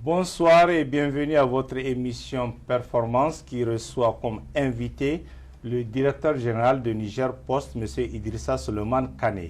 Bonsoir et bienvenue à votre émission Performance qui reçoit comme invité le directeur général de Niger Post, M. Idrissa Souleymane Kane.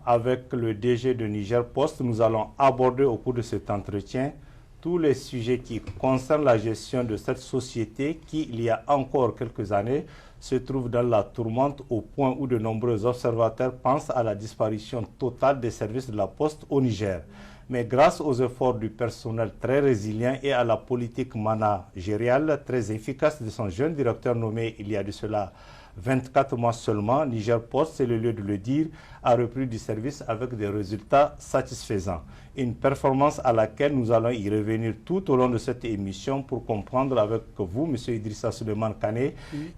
Avec le DG de Niger Post, nous allons aborder au cours de cet entretien tous les sujets qui concernent la gestion de cette société qui, il y a encore quelques années, se trouve dans la tourmente au point où de nombreux observateurs pensent à la disparition totale des services de la Poste au Niger. Mais grâce aux efforts du personnel très résilient et à la politique managériale très efficace de son jeune directeur nommé il y a de cela 24 mois seulement, Niger Post, c'est le lieu de le dire, a repris du service avec des résultats satisfaisants. Une performance à laquelle nous allons y revenir tout au long de cette émission pour comprendre avec vous, M. Idrissa Souleymane Kane,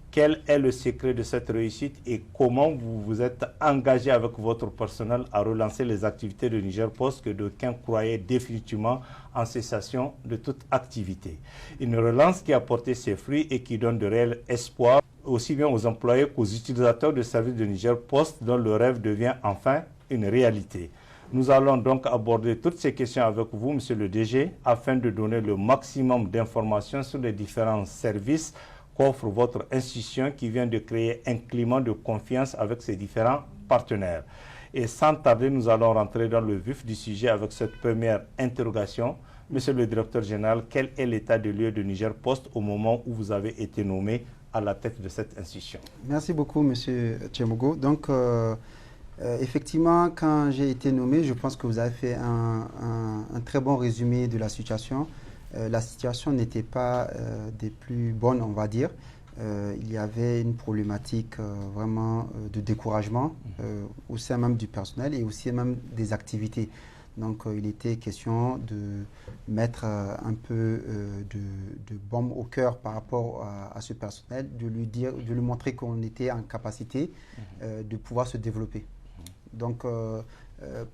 quel est le secret de cette réussite et comment vous vous êtes engagé avec votre personnel à relancer les activités de Niger Post que d'aucuns croyaient définitivement en cessation de toute activité. Une relance qui a porté ses fruits et qui donne de réels espoirs aussi bien aux employés qu'aux utilisateurs de services de Niger Post dont le rêve devient enfin une réalité. Nous allons donc aborder toutes ces questions avec vous, Monsieur le DG, afin de donner le maximum d'informations sur les différents services qu'offre votre institution qui vient de créer un climat de confiance avec ses différents partenaires. Et sans tarder, nous allons rentrer dans le vif du sujet avec cette première interrogation. Monsieur le directeur général, quel est l'état de lieu de Niger Post au moment où vous avez été nommé à la tête de cette institution? Merci beaucoup, Monsieur Tchemogo. Donc, effectivement, quand j'ai été nommé, je pense que vous avez fait un très bon résumé de la situation. La situation n'était pas des plus bonnes, on va dire. Il y avait une problématique vraiment de découragement au sein même du personnel et aussi même des activités. Donc, il était question de mettre un peu de baume au cœur par rapport à ce personnel, de lui montrer qu'on était en capacité de pouvoir se développer. Donc,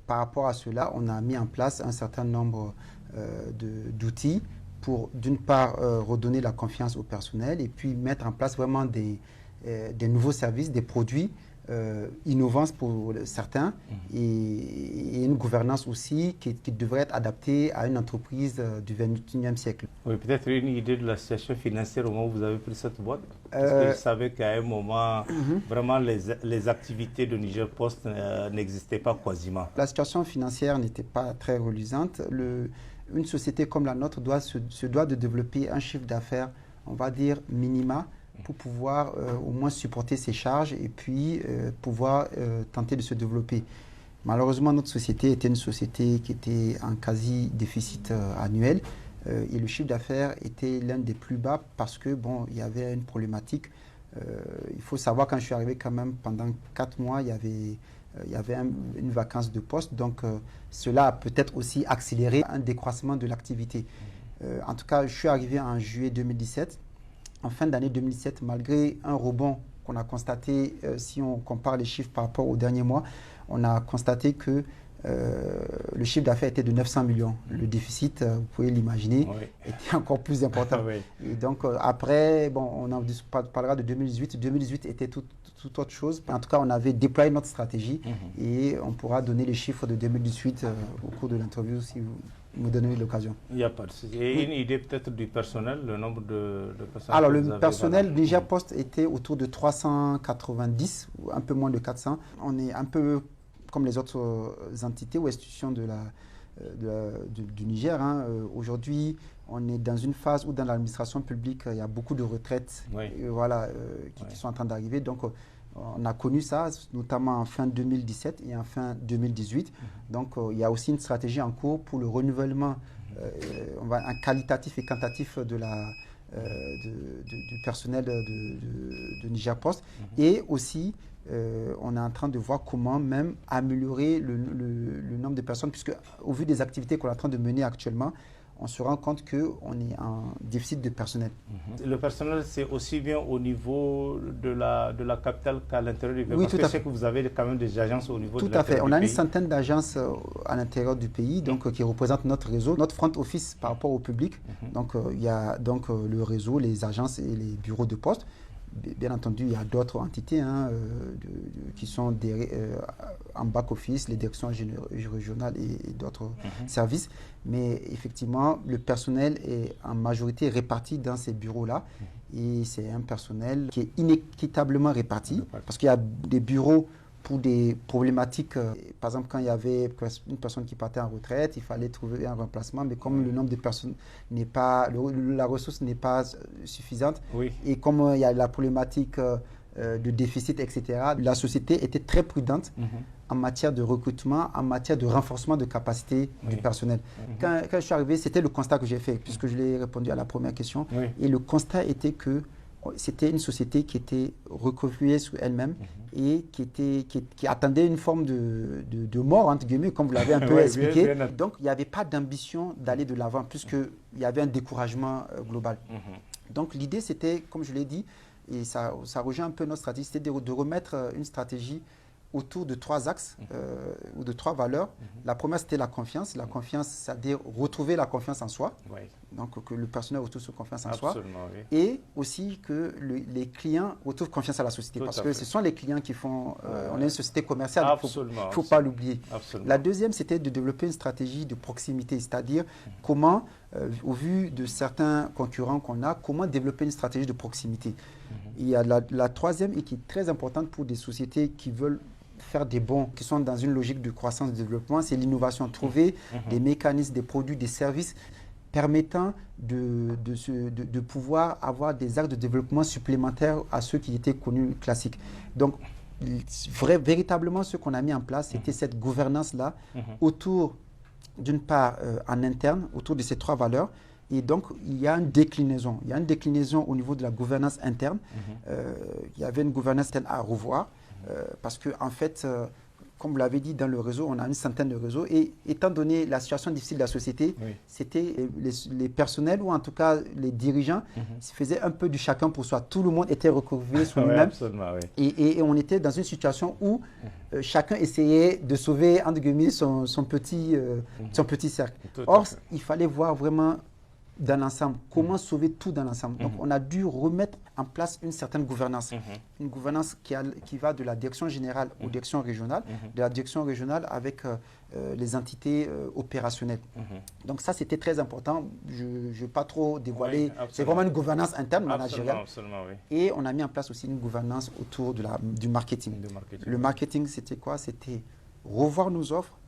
par rapport à cela, on a mis en place un certain nombre d'outils pour, d'une part, redonner la confiance au personnel et puis mettre en place vraiment des nouveaux services, des produits innovants pour certains et une gouvernance aussi qui devrait être adaptée à une entreprise du XXIe siècle. Oui, peut-être une idée de la situation financière au moment où vous avez pris cette boîte. Parce que je savais qu'à un moment, vraiment les activités de Niger Post n'existaient pas quasiment. La situation financière n'était pas très reluisante. Une société comme la nôtre se doit de développer un chiffre d'affaires, on va dire, minima, pour pouvoir au moins supporter ses charges et puis pouvoir tenter de se développer. Malheureusement, notre société était une société qui était en quasi-déficit annuel et le chiffre d'affaires était l'un des plus bas parce que, bon, il y avait une problématique. Il faut savoir, quand je suis arrivé quand même, pendant 4 mois, il y avait une vacance de poste. Donc, cela a peut-être aussi accéléré un décroissement de l'activité. En tout cas, je suis arrivé en juillet 2017. En fin d'année 2017, malgré un rebond qu'on a constaté, si on compare les chiffres par rapport au dernier mois, on a constaté que le chiffre d'affaires était de 900 millions. Le déficit, vous pouvez l'imaginer, était encore plus important. Et donc après, bon, on en parlera de 2018. 2018 était tout autre chose. En tout cas, on avait déployé notre stratégie et on pourra donner les chiffres de 2018 au cours de l'interview si vous me donnez l'occasion. Il n'y a pas de souci. Et une idée peut-être du personnel, le nombre de personnes? Alors, le personnel Niger Post était autour de 390, ou un peu moins de 400. On est un peu comme les autres entités ou institutions du Niger. Aujourd'hui, on est dans une phase où dans l'administration publique, il y a beaucoup de retraites qui sont en train d'arriver. Donc, on a connu ça, notamment en fin 2017 et en fin 2018. Donc, il y a aussi une stratégie en cours pour le renouvellement en qualitatif et quantitatif du personnel de Niger Post. Et aussi, on est en train de voir comment même améliorer le nombre de personnes, puisque au vu des activités qu'on est en train de mener actuellement, on se rend compte qu'on est en déficit de personnel. Le personnel, c'est aussi bien au niveau de la capitale qu'à l'intérieur du pays. Oui, parce que je sais que vous avez quand même des agences au niveau de l'intérieur du pays. Tout à fait. On a une pays. Centaine d'agences à l'intérieur du pays qui représentent notre réseau, notre front office par rapport au public. Donc, il y a le réseau, les agences et les bureaux de poste. Bien entendu, il y a d'autres entités qui sont en back-office, les directions régionales et d'autres services. Mais effectivement, le personnel est en majorité réparti dans ces bureaux-là. Et c'est un personnel qui est inéquitablement réparti parce qu'il y a des bureaux pour des problématiques. Par exemple, quand il y avait une personne qui partait en retraite, il fallait trouver un remplacement, mais comme le nombre de personnes n'est pas, la ressource n'est pas suffisante, et comme il y a la problématique de déficit, etc., la société était très prudente en matière de recrutement, en matière de renforcement de capacité du personnel. Quand je suis arrivé, c'était le constat que j'ai fait, puisque je l'ai répondu à la première question, et le constat était que c'était une société qui était recroquevillée sur elle-même et qui attendait une forme de mort, entre guillemets, comme vous l'avez un peu expliqué. Donc, il n'y avait pas d'ambition d'aller de l'avant, puisqu'il y avait un découragement global. Donc, l'idée, c'était, comme je l'ai dit, et ça rejoint un peu notre stratégie, c'était de remettre une stratégie autour de 3 axes ou de 3 valeurs. La première, c'était la confiance. La confiance, c'est-à-dire retrouver la confiance en soi. Donc, que le personnel retrouve confiance en soi. Et aussi que les clients retrouvent confiance à la société. Parce que ce sont les clients qui font... on est une société commerciale, il ne faut pas l'oublier. La deuxième, c'était de développer une stratégie de proximité. C'est-à-dire comment, au vu de certains concurrents qu'on a, comment développer une stratégie de proximité. Il y a la troisième et qui est très importante pour des sociétés qui veulent faire des bons, qui sont dans une logique de croissance et de développement, c'est l'innovation. Trouver des mécanismes, des produits, des services permettant de pouvoir avoir des actes de développement supplémentaires à ceux qui étaient connus classiques. Donc, véritablement, ce qu'on a mis en place, c'était cette gouvernance-là autour, d'une part, en interne, autour de ces 3 valeurs. Et donc, il y a une déclinaison. Il y a une déclinaison au niveau de la gouvernance interne. Il y avait une gouvernance interne à revoir. Parce que, en fait, comme vous l'avez dit, dans le réseau, on a une centaine de réseaux. Et étant donné la situation difficile de la société, c'était les personnels, ou en tout cas les dirigeants, faisaient un peu du chacun pour soi. Tout le monde était recroquevillé sur lui-même. Et on était dans une situation où chacun essayait de sauver, entre guillemets, son petit cercle. Or, il fallait voir vraiment dans l'ensemble, comment sauver tout dans l'ensemble. Donc, on a dû remettre en place une certaine gouvernance. Une gouvernance qui va de la direction générale aux directions régionales, de la direction régionale avec les entités opérationnelles. Donc, ça, c'était très important. Je ne vais pas trop dévoiler. C'est vraiment une gouvernance interne, managériale. Et on a mis en place aussi une gouvernance autour du marketing. Le marketing, c'était quoi? C'était revoir nos offres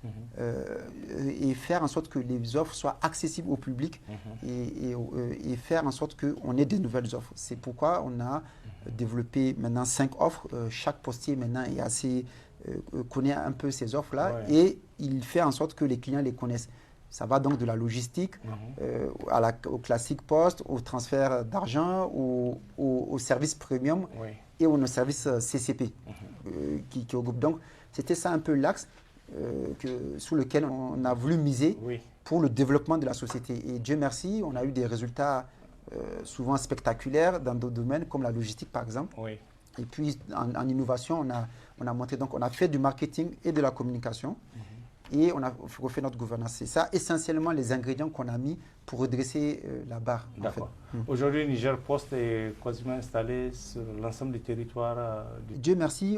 et faire en sorte que les offres soient accessibles au public et faire en sorte qu'on ait des nouvelles offres. C'est pourquoi on a développé maintenant 5 offres. Chaque postier maintenant connaît un peu ces offres-là et il fait en sorte que les clients les connaissent. Ça va donc de la logistique au classique poste, au transfert d'argent, au service premium et au service CCP qui regroupe. Donc, c'était ça un peu l'axe sous lequel on a voulu miser pour le développement de la société. Et Dieu merci, on a eu des résultats souvent spectaculaires dans d'autres domaines, comme la logistique par exemple. Et puis en innovation, on a montré, donc on a fait du marketing et de la communication. Et on a refait notre gouvernance. C'est ça essentiellement les ingrédients qu'on a mis pour redresser la barre. D'accord. Aujourd'hui, Niger Post est quasiment installé sur l'ensemble du territoire. Dieu merci,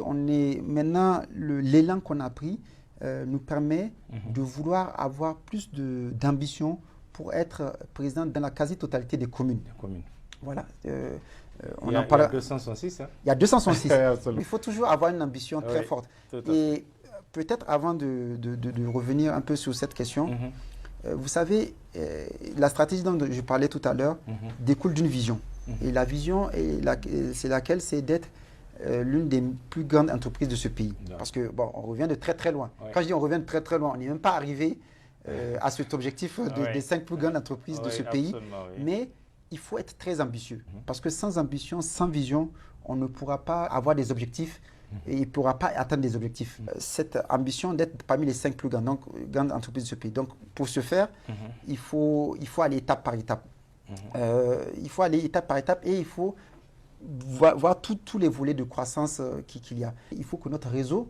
maintenant, l'élan qu'on a pris nous permet de vouloir avoir plus d'ambition pour être présent dans la quasi-totalité des communes. Voilà. Il y a 266. Hein? Il y a 266. Il faut toujours avoir une ambition très forte. Et peut-être avant de revenir un peu sur cette question, vous savez, la stratégie dont je parlais tout à l'heure découle d'une vision. Et la vision, c'est laquelle? C'est d'être l'une des plus grandes entreprises de ce pays. Parce que, bon, on revient de très très loin. Quand je dis on revient de très très loin, on n'est même pas arrivé à cet objectif des 5 plus grandes entreprises de ce pays. Mais il faut être très ambitieux. Parce que sans ambition, sans vision, on ne pourra pas avoir des objectifs et il ne pourra pas atteindre des objectifs. Cette ambition d'être parmi les 5 plus grandes entreprises de ce pays. Donc, pour ce faire, il faut aller étape par étape. Il faut aller étape par étape et il faut voir tous les volets de croissance qu'il y a. Il faut que notre réseau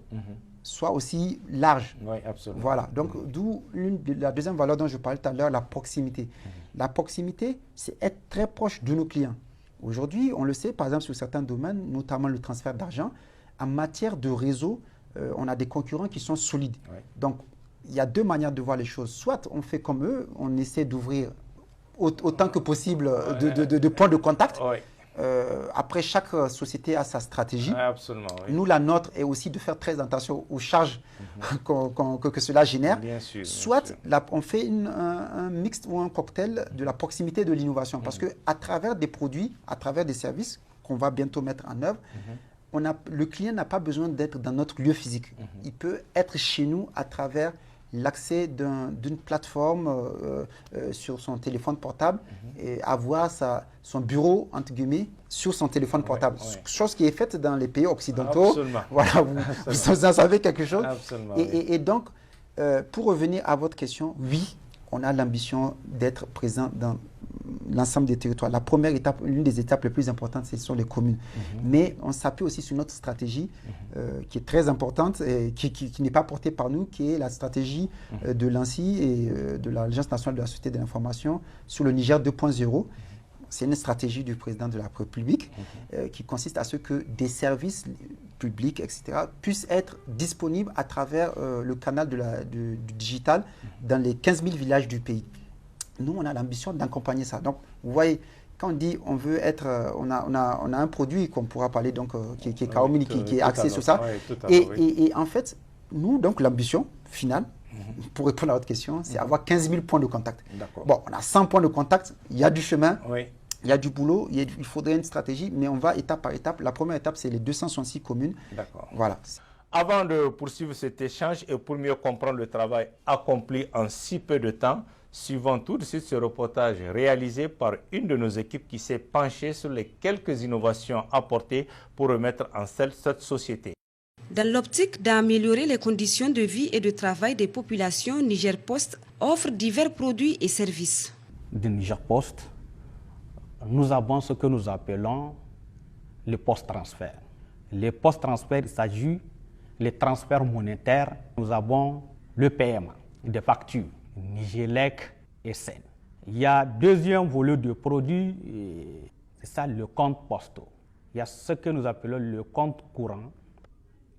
soit aussi large. Oui, absolument. Voilà. Donc, d'où la deuxième valeur dont je parlais tout à l'heure, la proximité. La proximité, c'est être très proche de nos clients. Aujourd'hui, on le sait, par exemple, sur certains domaines, notamment le transfert d'argent, en matière de réseau, on a des concurrents qui sont solides. Ouais. Donc, il y a deux manières de voir les choses. Soit on fait comme eux, on essaie d'ouvrir autant que possible de points de contact. Ouais. Après, chaque société a sa stratégie. Ouais, absolument. Oui. Nous, la nôtre est aussi de faire très attention aux charges que cela génère. Bien sûr. Soit on fait un mix ou un cocktail de la proximité et de l'innovation. Parce qu'à travers des produits, à travers des services qu'on va bientôt mettre en œuvre, le client n'a pas besoin d'être dans notre lieu physique. Il peut être chez nous à travers l'accès d'une plateforme sur son téléphone portable et avoir son bureau, entre guillemets, sur son téléphone portable. Chose qui est faite dans les pays occidentaux. Absolument. Voilà, vous en savez quelque chose. Absolument, et donc, pour revenir à votre question, oui, on a l'ambition d'être présent dans l'ensemble des territoires. La première étape, l'une des étapes les plus importantes, ce sont les communes. Mais on s'appuie aussi sur notre stratégie qui est très importante et qui n'est pas portée par nous, qui est la stratégie de l'ANSSI et de l'Agence nationale de la société de l'information sur le Niger 2.0. C'est une stratégie du président de la République qui consiste à ce que des services publics, etc., puissent être disponibles à travers le canal du digital dans les 15 000 villages du pays. Nous, on a l'ambition d'accompagner ça. Donc, vous voyez, quand on dit on veut être, on a un produit qu'on pourra parler, donc, qui est Kaomini, qui est axé sur ça. Et en fait, nous, donc, l'ambition finale, pour répondre à votre question, c'est avoir 15 000 points de contact. Bon, on a 100 points de contact, il y a du chemin. Il y a du boulot, il faudrait une stratégie, mais on va étape par étape. La première étape, c'est les 266 communes. D'accord. Voilà. Avant de poursuivre cet échange et pour mieux comprendre le travail accompli en si peu de temps, suivons tout de suite ce reportage réalisé par une de nos équipes qui s'est penchée sur les quelques innovations apportées pour remettre en selle cette société. Dans l'optique d'améliorer les conditions de vie et de travail des populations, Niger Post offre divers produits et services. De Niger Post, nous avons ce que nous appelons le post-transfert. Les post-transferts, il s'agit des transferts monétaires. Nous avons le paiement des factures, Nigelec et SEN. Il y a deuxième volet de produits, c'est ça le compte postal. Il y a ce que nous appelons le compte courant.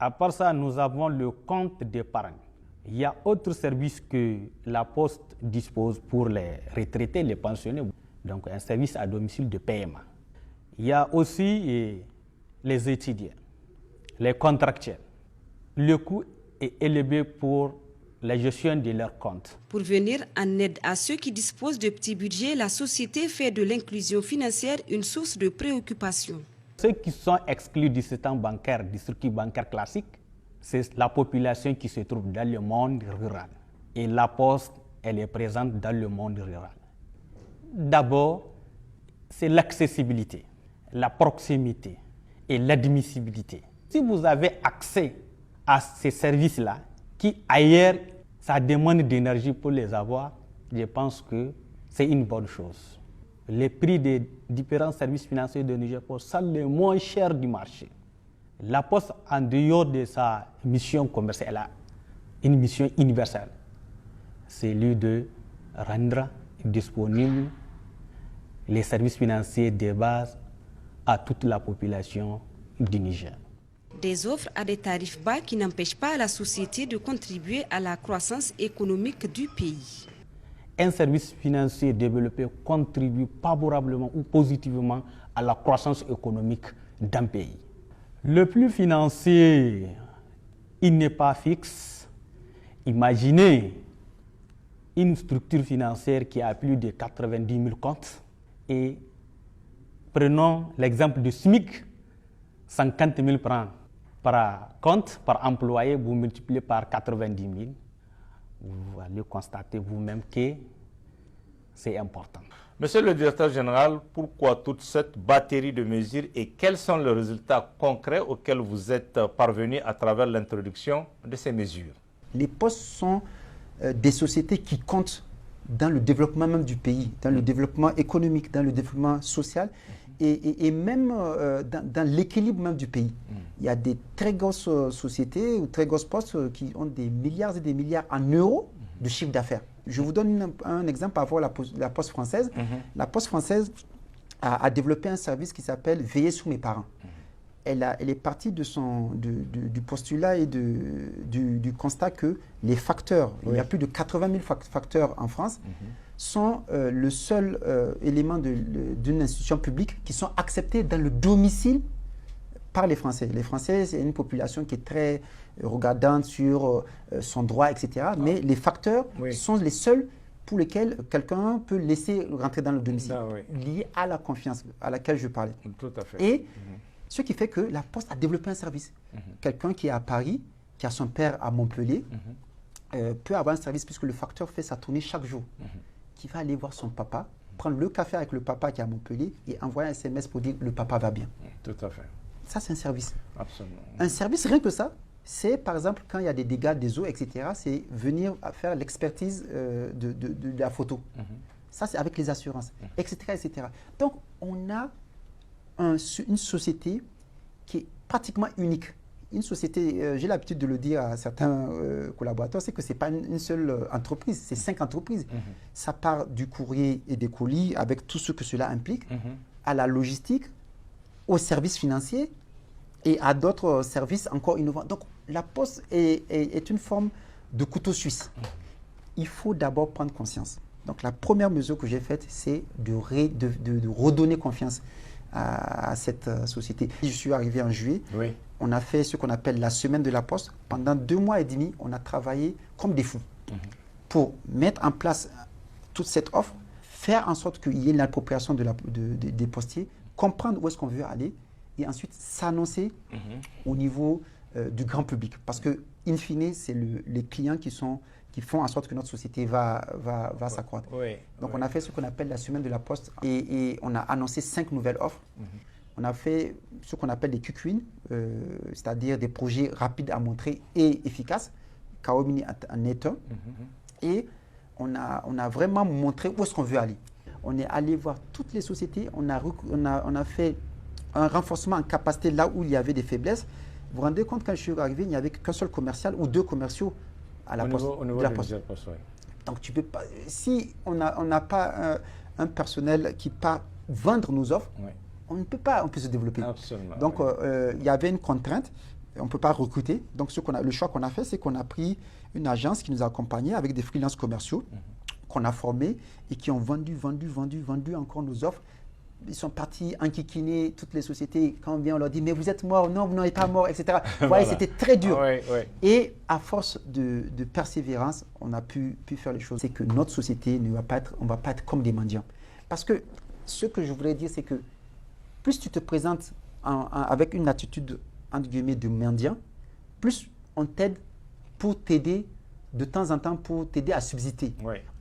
À part ça, nous avons le compte d'épargne. Il y a autres services que la Poste dispose pour les retraités, les pensionnés. Donc un service à domicile de paiement. Il y a aussi les étudiants, les contractuels. Le coût est élevé pour la gestion de leurs comptes. Pour venir en aide à ceux qui disposent de petits budgets, la société fait de l'inclusion financière une source de préoccupation. Ceux qui sont exclus du système bancaire, du circuit bancaire classique, c'est la population qui se trouve dans le monde rural. Et la Poste, elle est présente dans le monde rural. D'abord, c'est l'accessibilité, la proximité et l'admissibilité. Si vous avez accès à ces services-là, qui ailleurs, ça demande d'énergie pour les avoir, je pense que c'est une bonne chose. Les prix des différents services financiers de Niger Post sont les moins chers du marché. La Poste, en dehors de sa mission commerciale, elle a une mission universelle. C'est lui de rendre disponible les services financiers de base à toute la population du Niger. Des offres à des tarifs bas qui n'empêchent pas la société de contribuer à la croissance économique du pays. Un service financier développé contribue favorablement ou positivement à la croissance économique d'un pays. Le flux financier, il n'est pas fixe. Imaginez une structure financière qui a plus de 90 000 comptes et prenons l'exemple du SMIC, 50 000 francs par compte, par employé, vous multipliez par 90 000. Vous allez constater vous-même que c'est important. Monsieur le directeur général, pourquoi toute cette batterie de mesures et quels sont les résultats concrets auxquels vous êtes parvenu à travers l'introduction de ces mesures? Les postes sont des sociétés qui comptent dans le développement même du pays, dans le développement économique, dans le développement social et même dans l'équilibre même du pays. Il y a des très grosses sociétés ou très grosses postes qui ont des milliards et des milliards en euros de chiffre d'affaires. Je vous donne un exemple par rapport à la Poste française. La Poste française a développé un service qui s'appelle Veiller sur mes parents. Elle est partie du postulat et du constat que les facteurs, il y a plus de 80 000 facteurs en France, sont le seul élément d'une institution publique qui sont acceptés dans le domicile par les Français. Les Français, c'est une population qui est très regardante sur son droit, etc. Mais les facteurs sont les seuls pour lesquels quelqu'un peut laisser rentrer dans le domicile, liés à la confiance à laquelle je parlais. Tout à fait. Et ce qui fait que la Poste a développé un service. Quelqu'un qui est à Paris, qui a son père à Montpellier, peut avoir un service puisque le facteur fait sa tournée chaque jour, qui va aller voir son papa, prendre le café avec le papa qui est à Montpellier et envoyer un SMS pour dire le papa va bien. Tout à fait. Ça, c'est un service. Absolument. Un service, rien que ça, c'est par exemple quand il y a des dégâts des eaux, etc., c'est venir faire l'expertise de la photo. Ça, c'est avec les assurances, etc., etc. Donc, on a une société qui est pratiquement unique. Une société, j'ai l'habitude de le dire à certains collaborateurs, c'est que ce n'est pas une seule entreprise, c'est 5 entreprises. Ça part du courrier et des colis avec tout ce que cela implique, à la logistique, aux services financiers et à d'autres services encore innovants. Donc, la Poste est une forme de couteau suisse. Il faut d'abord prendre conscience. Donc, la première mesure que j'ai faite, c'est de redonner confiance à cette société. Je suis arrivé en juillet. On a fait ce qu'on appelle la semaine de la Poste. Pendant 2 mois et demi, on a travaillé comme des fous pour mettre en place toute cette offre, faire en sorte qu'il y ait l'appropriation des postiers, comprendre où est-ce qu'on veut aller et ensuite s'annoncer au niveau du grand public. Parce que, in fine, c'est les clients qui font en sorte que notre société va s'accroître. Donc, on a fait ce qu'on appelle la semaine de la Poste et on a annoncé 5 nouvelles offres. On a fait ce qu'on appelle des quick wins, c'est-à-dire des projets rapides à montrer et efficaces. Kaomini en est un. Et on a vraiment montré où est-ce qu'on veut aller. On est allé voir toutes les sociétés. On a fait un renforcement en capacité là où il y avait des faiblesses. Vous vous rendez compte, quand je suis arrivé, il n'y avait qu'un seul commercial ou 2 commerciaux à la Poste. Au niveau de la Poste. Donc, tu peux pas, si on n'a pas un personnel qui part vendre nos offres, on ne peut pas se développer. Absolument. Donc, il y avait une contrainte. On ne peut pas recruter. Donc, le choix qu'on a fait, c'est qu'on a pris une agence qui nous a accompagnés avec des freelances commerciaux qu'on a formés et qui ont vendu encore nos offres. Ils sont partis enquiquiner toutes les sociétés. Quand on vient, on leur dit « mais vous êtes mort, non, vous n'êtes pas mort », etc. Vous voyez, c'était très dur. Et à force de persévérance, on a pu faire les choses. C'est que notre société ne va pas être comme des mendiants. Parce que ce que je voudrais dire, c'est que plus tu te présentes avec une attitude, entre guillemets, de mendiant, plus on t'aide pour t'aider de temps en temps, pour t'aider à subsister.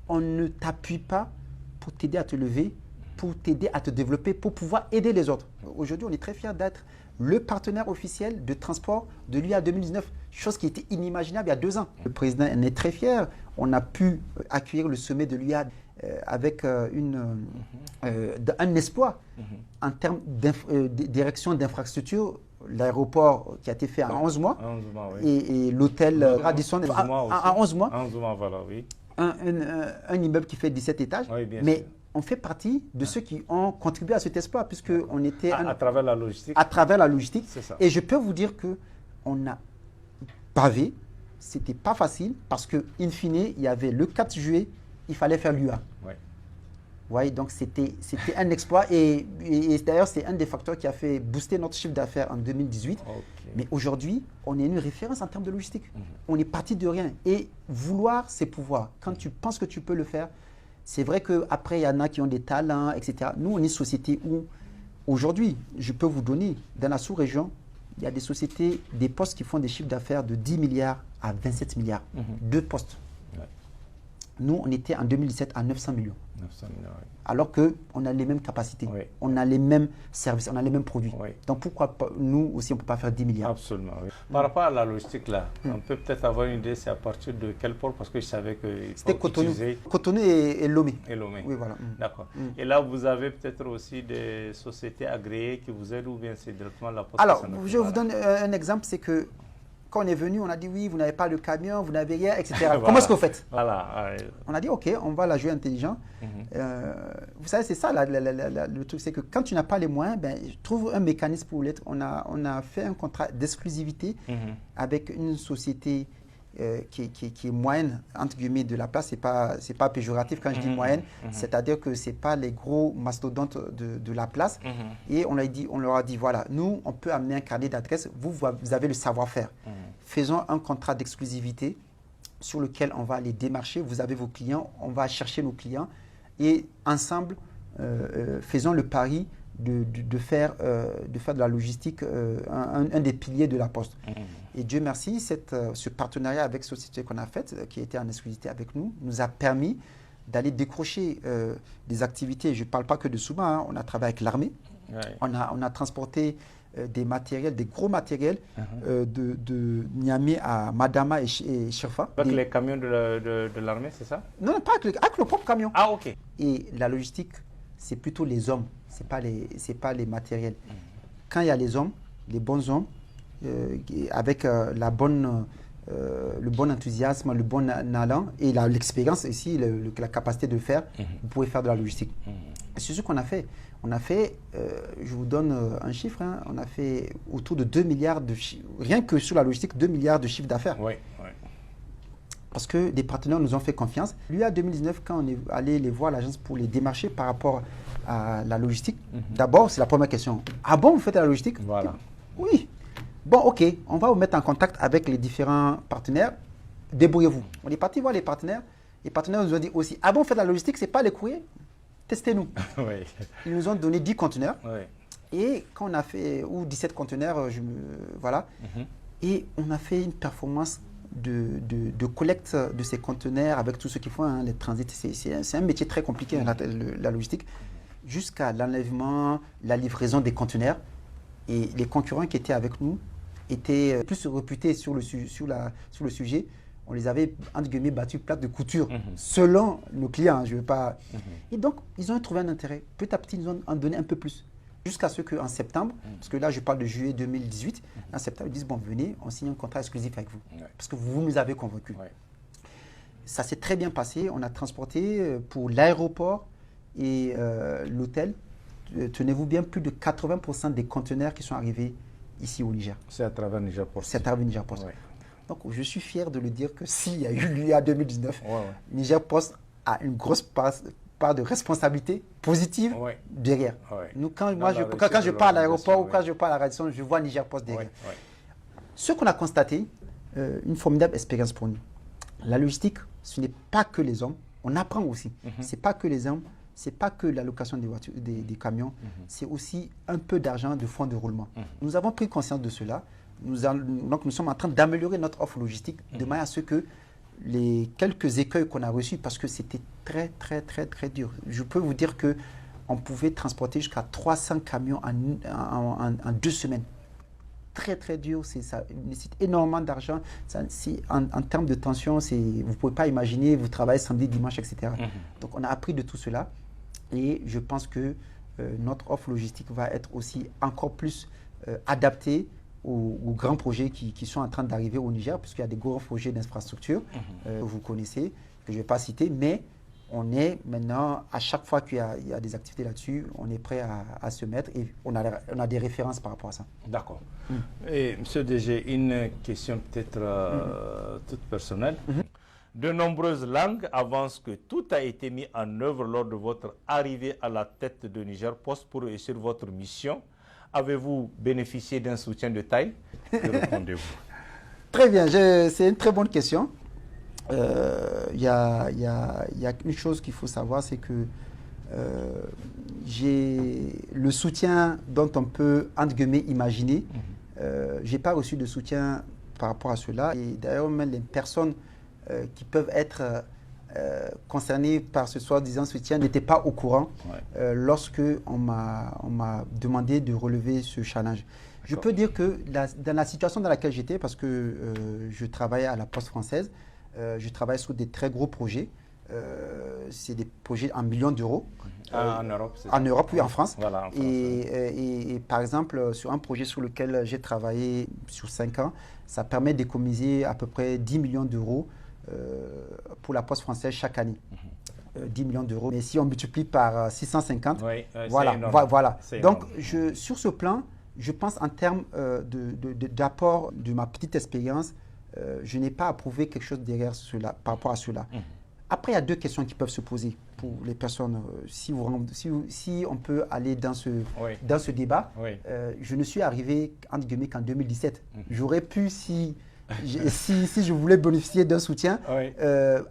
On ne t'appuie pas pour t'aider à te lever, pour t'aider à te développer, pour pouvoir aider les autres. Aujourd'hui, on est très fiers d'être le partenaire officiel de transport de l'UA 2019, chose qui était inimaginable il y a 2 ans. Le président en est très fier. On a pu accueillir le sommet de l'UA avec un espoir en termes d'érection d'infrastructures. L'aéroport qui a été fait en 11 mois, et l'hôtel Radisson en 11 mois. Voilà, oui. Un immeuble qui fait 17 étages, mais on fait partie de ceux qui ont contribué à cet espoir, puisqu'on était... À travers la logistique. À travers la logistique. C'est ça. Et je peux vous dire qu'on a bavé, c'était pas facile, parce que in fine, il y avait le 4 juillet, il fallait faire l'UA. Ouais, donc c'était un exploit et d'ailleurs c'est un des facteurs qui a fait booster notre chiffre d'affaires en 2018. Mais aujourd'hui, on est une référence en termes de logistique. On est parti de rien et vouloir, c'est pouvoir. Quand tu penses que tu peux le faire, c'est vrai qu'après il y en a qui ont des talents, etc. Nous, on est une société où aujourd'hui, je peux vous donner, dans la sous-région, il y a des sociétés, des postes qui font des chiffres d'affaires de 10 milliards à 27 milliards. 2 postes. Nous, on était en 2017 à 900 millions. 900 millions, Alors qu'on a les mêmes capacités, on a les mêmes services, on a les mêmes produits. Donc pourquoi pas, nous aussi, on ne peut pas faire 10 milliards? Absolument, oui. Par rapport à la logistique, là, on peut peut-être avoir une idée, c'est à partir de quel port? Parce que je savais que... C'était Cotonou. Cotonou et Lomé. Et Lomé. Oui, voilà. D'accord. Et là, vous avez peut-être aussi des sociétés agréées qui vous aident ou bien c'est directement la Poste? Alors, je vous donne un exemple, c'est que Quand on est venu, on a dit oui, vous n'avez pas le camion, vous n'avez rien, etc. Voilà. Comment est-ce que vous faites? Voilà. On a dit ok, on va la jouer intelligent. Vous savez, c'est ça le truc, c'est que quand tu n'as pas les moyens, ben, trouve un mécanisme pour l'être. On a fait un contrat d'exclusivité avec une société qui est moyenne, entre guillemets, de la place. C'est pas péjoratif quand je dis moyenne, c'est-à-dire que ce n'est pas les gros mastodontes de la place. Et on leur a dit, voilà, nous, on peut amener un carnet d'adresses, vous avez le savoir-faire. Faisons un contrat d'exclusivité sur lequel on va les démarcher, vous avez vos clients, on va chercher nos clients et ensemble, faisons le pari de faire de la logistique un des piliers de la Poste. Et Dieu merci, ce partenariat avec cette société qu'on a faite, qui était en exclusivité avec nous, nous a permis d'aller décrocher des activités. Je ne parle pas que de Souba, hein. On a travaillé avec l'armée, on a transporté des matériels, des gros matériels de Niamey à Madama et Chirfa. Avec les camions de l'armée, c'est ça? Non, pas avec le propre camion. Ah, ok. Et la logistique, c'est plutôt les hommes, ce n'est pas les matériels. Quand il y a les hommes, les bons hommes, avec le bon enthousiasme, le bon allant et l'expérience ici, la capacité de le faire, vous pouvez faire de la logistique. C'est ce qu'on a fait. On a fait, je vous donne un chiffre, hein, on a fait autour de 2 milliards rien que sur la logistique, 2 milliards de chiffre d'affaires. Oui. Parce que des partenaires nous ont fait confiance. Lui, en 2019, quand on est allé les voir à l'agence pour les démarcher par rapport à la logistique, d'abord, c'est la première question. Ah bon, vous faites de la logistique? Voilà. Oui. Bon, ok, on va vous mettre en contact avec les différents partenaires. Débrouillez-vous. On est parti voir les partenaires. Les partenaires nous ont dit aussi, ah bon, vous faites de la logistique, ce n'est pas les courriers? Testez-nous. Oui. Ils nous ont donné 10 conteneurs. Oui. Et quand on a fait, ou 17 conteneurs, voilà. Et on a fait une performance de collecte de ces conteneurs avec tout ce qu'ils font, hein, les transits. C'est un métier très compliqué, hein, la logistique. Jusqu'à l'enlèvement, la livraison des conteneurs. Et les concurrents qui étaient avec nous étaient plus réputés sur le sujet. On les avait, entre guillemets, battus plate de couture, selon nos clients. Je veux pas... Et donc, ils ont trouvé un intérêt. Petit à petit, ils nous ont en donné un peu plus. Jusqu'à ce qu'en septembre, parce que là, je parle de juillet 2018, en septembre, ils disent, bon, venez, on signe un contrat exclusif avec vous. Parce que vous nous avez convaincus. Ça s'est très bien passé. On a transporté pour l'aéroport et l'hôtel, tenez-vous bien, plus de 80% des conteneurs qui sont arrivés ici au Niger. C'est à travers Niger Post. C'est à travers Niger Post. Donc, je suis fier de le dire que s'il y a eu l'UA 2019, Niger Post a une grosse part de responsabilité positive derrière. Nous, quand je pars à l'aéroport ou quand je pars à la radio, je vois Niger Post derrière. Ce qu'on a constaté, une formidable expérience pour nous. La logistique, ce n'est pas que les hommes, on apprend aussi. Ce n'est pas que les hommes, ce n'est pas que la location des voitures, des camions, c'est aussi un peu d'argent de fonds de roulement. Nous avons pris conscience de cela. Donc nous sommes en train d'améliorer notre offre logistique de manière à ce que les quelques écueils qu'on a reçus, parce que c'était très dur. Je peux vous dire qu'on pouvait transporter jusqu'à 300 camions en 2 semaines. Très dur, ça nécessite énormément d'argent. En termes de tension, vous ne pouvez pas imaginer, vous travaillez samedi, dimanche, etc. Donc on a appris de tout cela et je pense que notre offre logistique va être aussi encore plus adaptée aux grands projets qui sont en train d'arriver au Niger, puisqu'il y a des gros projets d'infrastructure que vous connaissez, que je ne vais pas citer, mais on est maintenant, à chaque fois qu'il y a des activités là-dessus, on est prêt à se mettre et on a des références par rapport à ça. D'accord. Et M. DG, une question peut-être toute personnelle. De nombreuses langues avancent que tout a été mis en œuvre lors de votre arrivée à la tête de Niger Post pour réussir votre mission. Avez-vous bénéficié d'un soutien de taille? Que répondez-vous? Très bien, c'est une très bonne question. Il y a une chose qu'il faut savoir, c'est que j'ai le soutien dont on peut, entre guillemets, imaginer. Je n'ai pas reçu de soutien par rapport à cela. Et d'ailleurs, même les personnes qui peuvent être concernés par ce soi-disant soutien n'étaient pas au courant lorsque on m'a demandé de relever ce challenge. Je peux dire que dans la situation dans laquelle j'étais, parce que je travaillais à la Poste française, je travaillais sur des très gros projets, c'est des projets en millions d'euros. En Europe, en Europe, oui, en France. Voilà, en France, et par exemple, sur un projet sur lequel j'ai travaillé sur 5 ans, ça permet d'économiser à peu près 10 millions d'euros pour la Poste française chaque année. 10 millions d'euros. Mais si on multiplie par 650, voilà. Donc, sur ce plan, je pense en termes d'apport de ma petite expérience, je n'ai pas approuvé quelque chose derrière cela, par rapport à cela. Après, il y a 2 questions qui peuvent se poser pour les personnes. Si on peut aller dans ce débat, je ne suis arrivé, entre guillemets, qu'en 2017. J'aurais pu, si je voulais bénéficier d'un soutien,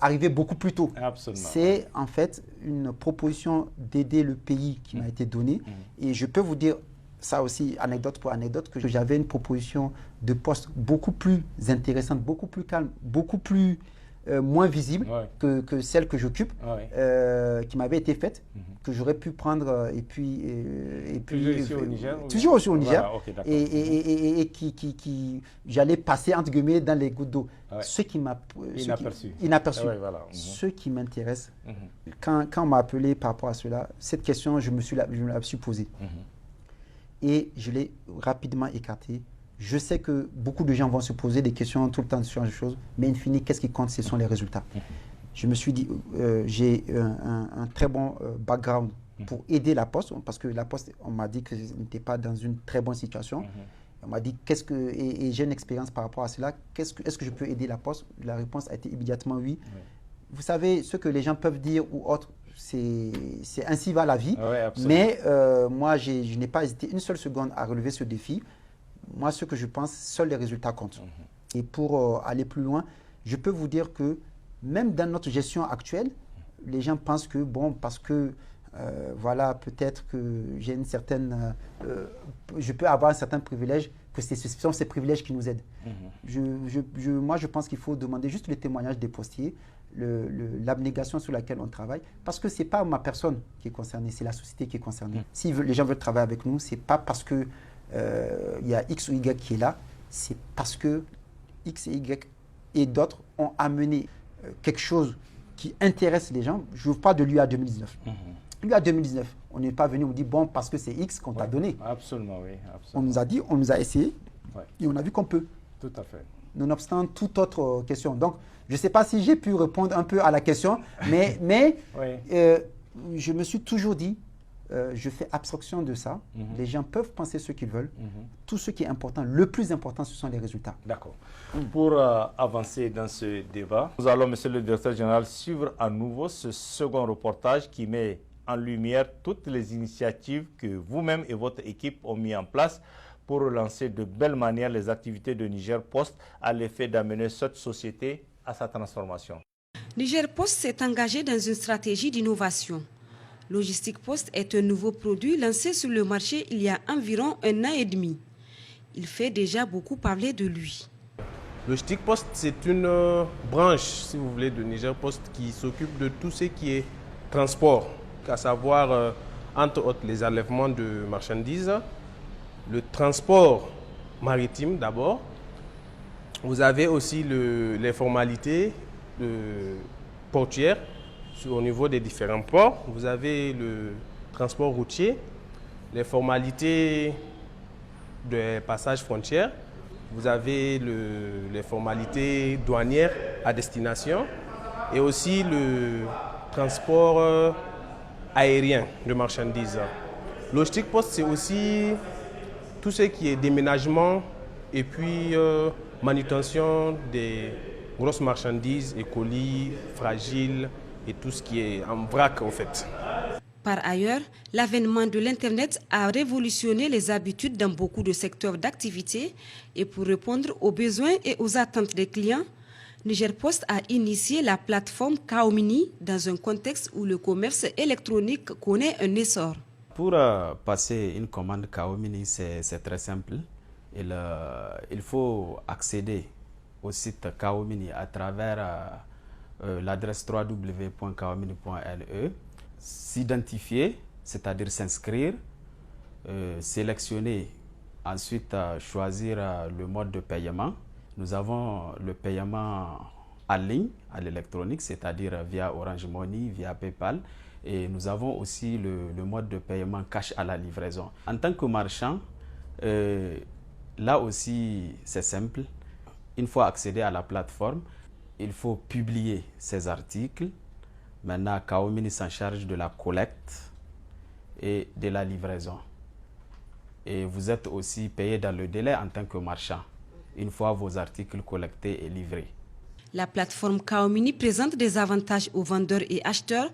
arriver beaucoup plus tôt. C'est en fait une proposition d'aider le pays qui m'a été donnée. Et je peux vous dire, ça aussi, anecdote pour anecdote, que j'avais une proposition de poste beaucoup plus intéressante, beaucoup plus calme, beaucoup plus moins visible que celle que j'occupe, qui m'avait été faite, que j'aurais pu prendre et puis toujours ici au Niger, toujours aussi au Niger, voilà, et qui j'allais passer entre guillemets dans les gouttes d'eau. Ce qui m'a inaperçu. Ce qui m'intéresse, quand on m'a appelé par rapport à cela, cette question, je me la suis posée. Et je l'ai rapidement écartée. Je sais que beaucoup de gens vont se poser des questions tout le temps sur les choses, mais in fine, qu'est-ce qui compte, ce sont les résultats. Je me suis dit, j'ai un très bon background pour aider la Poste, parce que la Poste, on m'a dit que je n'étais pas dans une très bonne situation. On m'a dit, et j'ai une expérience par rapport à cela, est-ce que je peux aider la Poste? La réponse a été immédiatement oui. Vous savez, ce que les gens peuvent dire ou autre, c'est ainsi va la vie. Mais moi, je n'ai pas hésité une seule seconde à relever ce défi. Moi, ce que je pense, seuls les résultats comptent. Et pour aller plus loin, je peux vous dire que même dans notre gestion actuelle, les gens pensent que, bon, parce que, voilà, peut-être que j'ai une certaine... je peux avoir un certain privilège, que ce sont ces privilèges qui nous aident. Moi, je pense qu'il faut demander juste le témoignage des postiers, l'abnégation sur laquelle on travaille, parce que ce n'est pas ma personne qui est concernée, c'est la société qui est concernée. Si les gens veulent travailler avec nous, ce n'est pas parce que il y a X ou Y qui est là, c'est parce que X et Y et d'autres ont amené quelque chose qui intéresse les gens. Je vous parle de l'UA 2019. L'UA 2019, on n'est pas venu, on dit bon, parce que c'est X qu'on t'a donné. Absolument, oui. On nous a dit, on nous a essayé, et on a vu qu'on peut. Tout à fait. Nonobstant toute autre question. Donc, je ne sais pas si j'ai pu répondre un peu à la question, mais je me suis toujours dit, je fais abstraction de ça. Les gens peuvent penser ce qu'ils veulent. Tout ce qui est important, le plus important, ce sont les résultats. D'accord. Pour avancer dans ce débat, nous allons, monsieur le directeur général, suivre à nouveau ce second reportage qui met en lumière toutes les initiatives que vous-même et votre équipe ont mis en place pour relancer de belle manière les activités de Niger Post à l'effet d'amener cette société à sa transformation. Niger Post s'est engagé dans une stratégie d'innovation. Logistique Post est un nouveau produit lancé sur le marché il y a environ 1 an et demi. Il fait déjà beaucoup parler de lui. Logistique Post, c'est une branche, si vous voulez, de Niger Post qui s'occupe de tout ce qui est transport, à savoir, entre autres, les enlèvements de marchandises, le transport maritime d'abord. Vous avez aussi les formalités portuaires au niveau des différents ports. Vous avez le transport routier, les formalités de passage frontière. Vous avez les formalités douanières à destination et aussi le transport aérien de marchandises. Logistique Post, c'est aussi tout ce qui est déménagement et puis manutention des grosses marchandises et colis fragiles et tout ce qui est en vrac en fait. Par ailleurs, l'avènement de l'Internet a révolutionné les habitudes dans beaucoup de secteurs d'activité et pour répondre aux besoins et aux attentes des clients, Niger Post a initié la plateforme Kaomini dans un contexte où le commerce électronique connaît un essor. Pour passer une commande Kaomini, c'est très simple. Il faut accéder au site Kaomini à travers l'adresse www.kaomini.le, s'identifier, c'est-à-dire s'inscrire, sélectionner, ensuite choisir le mode de paiement. Nous avons le paiement en ligne, à l'électronique, c'est-à-dire via Orange Money, via PayPal. Et nous avons aussi le mode de paiement cash à la livraison. En tant que marchand, là aussi, c'est simple. Une fois accédé à la plateforme, il faut publier ses articles. Maintenant, Kaomini s'en charge de la collecte et de la livraison. Et vous êtes aussi payé dans le délai en tant que marchand, une fois vos articles collectés et livrés. La plateforme Kaomini présente des avantages aux vendeurs et acheteurs.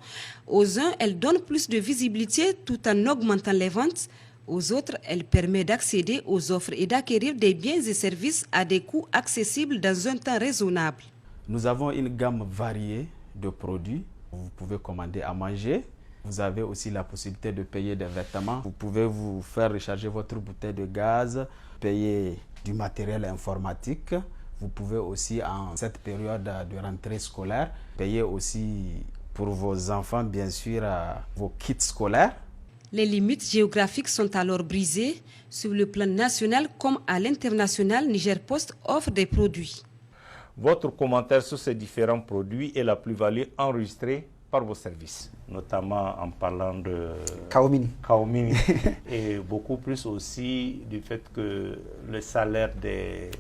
Aux uns, elle donne plus de visibilité tout en augmentant les ventes. Aux autres, elle permet d'accéder aux offres et d'acquérir des biens et services à des coûts accessibles dans un temps raisonnable. Nous avons une gamme variée de produits. Vous pouvez commander à manger. Vous avez aussi la possibilité de payer des vêtements. Vous pouvez vous faire recharger votre bouteille de gaz, payer du matériel informatique. Vous pouvez aussi, en cette période de rentrée scolaire, payer aussi pour vos enfants, bien sûr, vos kits scolaires. Les limites géographiques sont alors brisées. Sur le plan national comme à l'international, Niger Post offre des produits. Votre commentaire sur ces différents produits et la plus-value enregistrée par vos services, notamment en parlant de Kaomini et beaucoup plus aussi du fait que le salaire des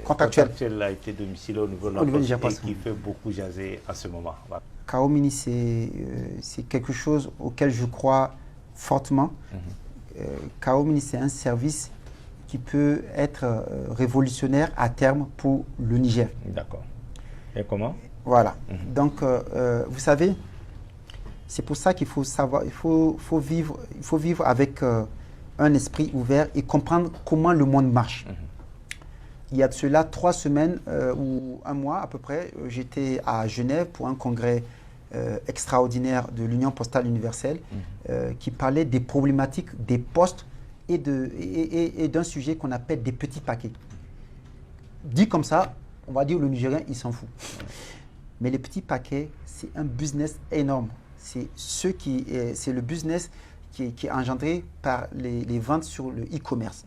contractuels a été domicilié au niveau de la Poste et qui fait beaucoup jaser à ce moment. Voilà. Kaomini, c'est quelque chose auquel je crois fortement. Kaomini, c'est un service qui peut être révolutionnaire à terme pour le Niger. D'accord. Et comment? Voilà. Donc, vous savez, c'est pour ça qu'il faut savoir, il faut vivre avec un esprit ouvert et comprendre comment le monde marche. Il y a de cela 3 semaines ou 1 mois à peu près, j'étais à Genève pour un congrès extraordinaire de l'Union postale universelle qui parlait des problématiques des postes et d'un sujet qu'on appelle des petits paquets. Dit comme ça, on va dire le Nigérien, il s'en fout. Mais les petits paquets, c'est un business énorme. C'est le business qui est engendré par les ventes sur le e-commerce.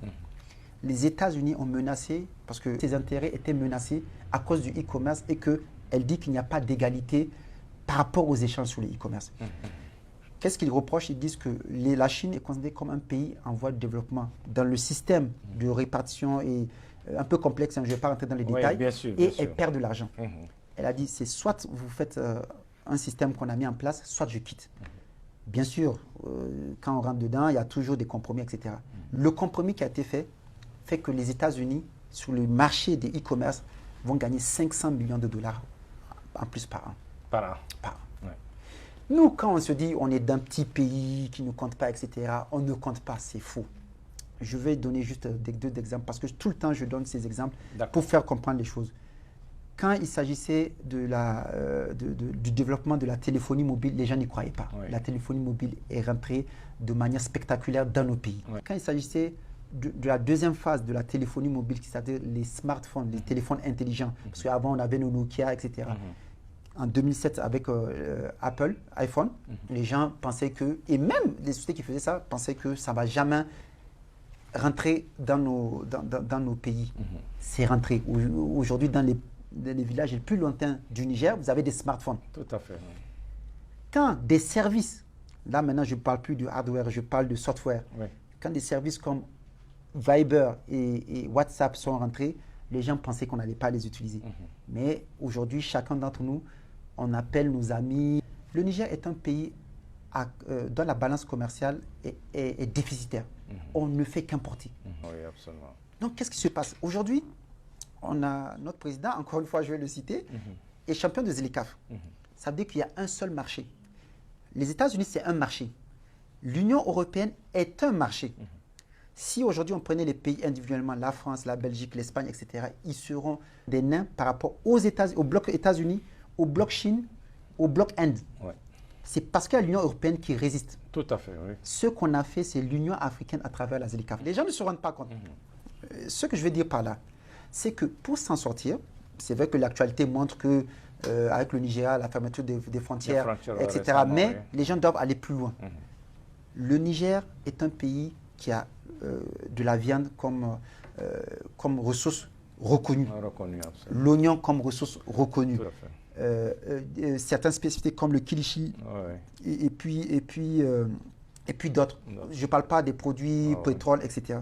Les États-Unis ont menacé, parce que ses intérêts étaient menacés à cause du e-commerce et qu'elle dit qu'il n'y a pas d'égalité par rapport aux échanges sur le e-commerce. Qu'est-ce qu'ils reprochent? Ils disent que la Chine est considérée comme un pays en voie de développement. Dans le système de répartition est un peu complexe, je ne vais pas rentrer dans les détails, bien sûr. Elle perd de l'argent. Elle a dit, c'est soit vous faites un système qu'on a mis en place, soit je quitte. Bien sûr, quand on rentre dedans, il y a toujours des compromis, etc. Le compromis qui a été fait que les États-Unis, sur le marché des e-commerce, vont gagner 500 millions de dollars en plus par an. Par an. Ouais. Nous, quand on se dit on est d'un petit pays qui ne compte pas, etc., on ne compte pas, c'est faux. Je vais donner juste 2 exemples parce que tout le temps je donne ces exemples pour faire comprendre les choses. Quand il s'agissait du développement de la téléphonie mobile, les gens n'y croyaient pas. Oui. La téléphonie mobile est rentrée de manière spectaculaire dans nos pays. Oui. Quand il s'agissait de la deuxième phase de la téléphonie mobile, qui s'appelle les smartphones, les téléphones intelligents, parce qu'avant on avait nos Nokia, etc. En 2007, avec Apple, iPhone, les gens pensaient que, et même les sociétés qui faisaient ça, pensaient que ça ne va jamais rentrer dans nos pays. C'est rentré. Aujourd'hui, dans les villages les plus lointains du Niger, vous avez des smartphones. Tout à fait. Quand des services, là maintenant je ne parle plus du hardware, je parle de software, quand des services comme Viber et WhatsApp sont rentrés, les gens pensaient qu'on n'allait pas les utiliser. Mais aujourd'hui, chacun d'entre nous, on appelle nos amis. Le Niger est un pays dont la balance commerciale est déficitaire. On ne fait qu'importer. Oui, absolument. Donc, qu'est-ce qui se passe? Aujourd'hui, on a notre président, encore une fois, je vais le citer, est champion de ZLECAf. Ça veut dire qu'il y a un seul marché. Les États-Unis, c'est un marché. L'Union européenne est un marché. Si aujourd'hui on prenait les pays individuellement, la France, la Belgique, l'Espagne, etc., ils seront des nains par rapport au bloc États-Unis, au bloc Chine, au bloc Inde. Ouais. C'est parce qu'il y a l'Union européenne qui résiste. Tout à fait, oui. Ce qu'on a fait, c'est l'Union africaine à travers la ZLECAf. Les gens ne se rendent pas compte. Ce que je veux dire par là, c'est que pour s'en sortir, c'est vrai que l'actualité montre que avec le Nigeria, la fermeture des frontières, etc., mais les gens doivent aller plus loin. Le Niger est un pays qui a de la viande comme ressource reconnue. L'oignon comme ressource reconnue. certaines spécificités comme le kilichi et puis d'autres. Je ne parle pas des produits pétrole, etc.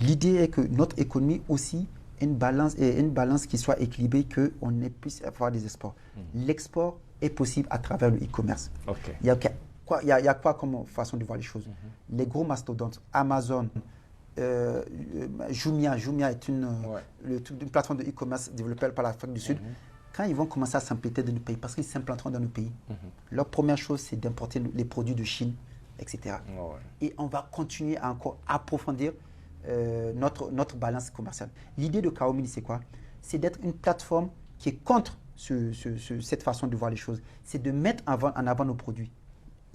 L'idée est que notre économie aussi ait une balance qui soit équilibrée, qu'on puisse avoir des exports. L'export est possible à travers le e-commerce. Il y a quoi comme façon de voir les choses? Les gros mastodontes, Amazon, Jumia est une plateforme de e-commerce développée par l'Afrique du Sud. Quand ils vont commencer à s'implanter dans nos pays, parce qu'ils s'implanteront dans nos pays, leur première chose, c'est d'importer les produits de Chine, etc. Et on va continuer à encore approfondir notre balance commerciale. L'idée de Kaomini, c'est quoi? C'est d'être une plateforme qui est contre cette façon de voir les choses. C'est de mettre en avant nos produits.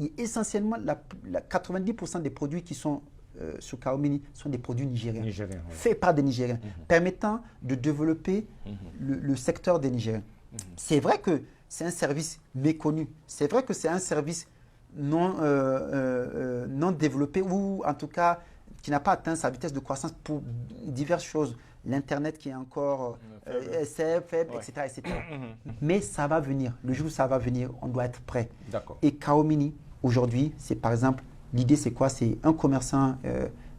Et essentiellement, 90% des produits qui sont sur Kaomini sont des produits nigériens, faits par des Nigériens, permettant de développer le secteur des Nigériens. C'est vrai que c'est un service méconnu, c'est vrai que c'est un service non développé, ou en tout cas qui n'a pas atteint sa vitesse de croissance pour diverses choses. L'Internet qui est encore faible, etc. Mais ça va venir. Le jour où ça va venir, on doit être prêt. Et Kaomini, aujourd'hui, c'est par exemple, l'idée c'est quoi? C'est un commerçant,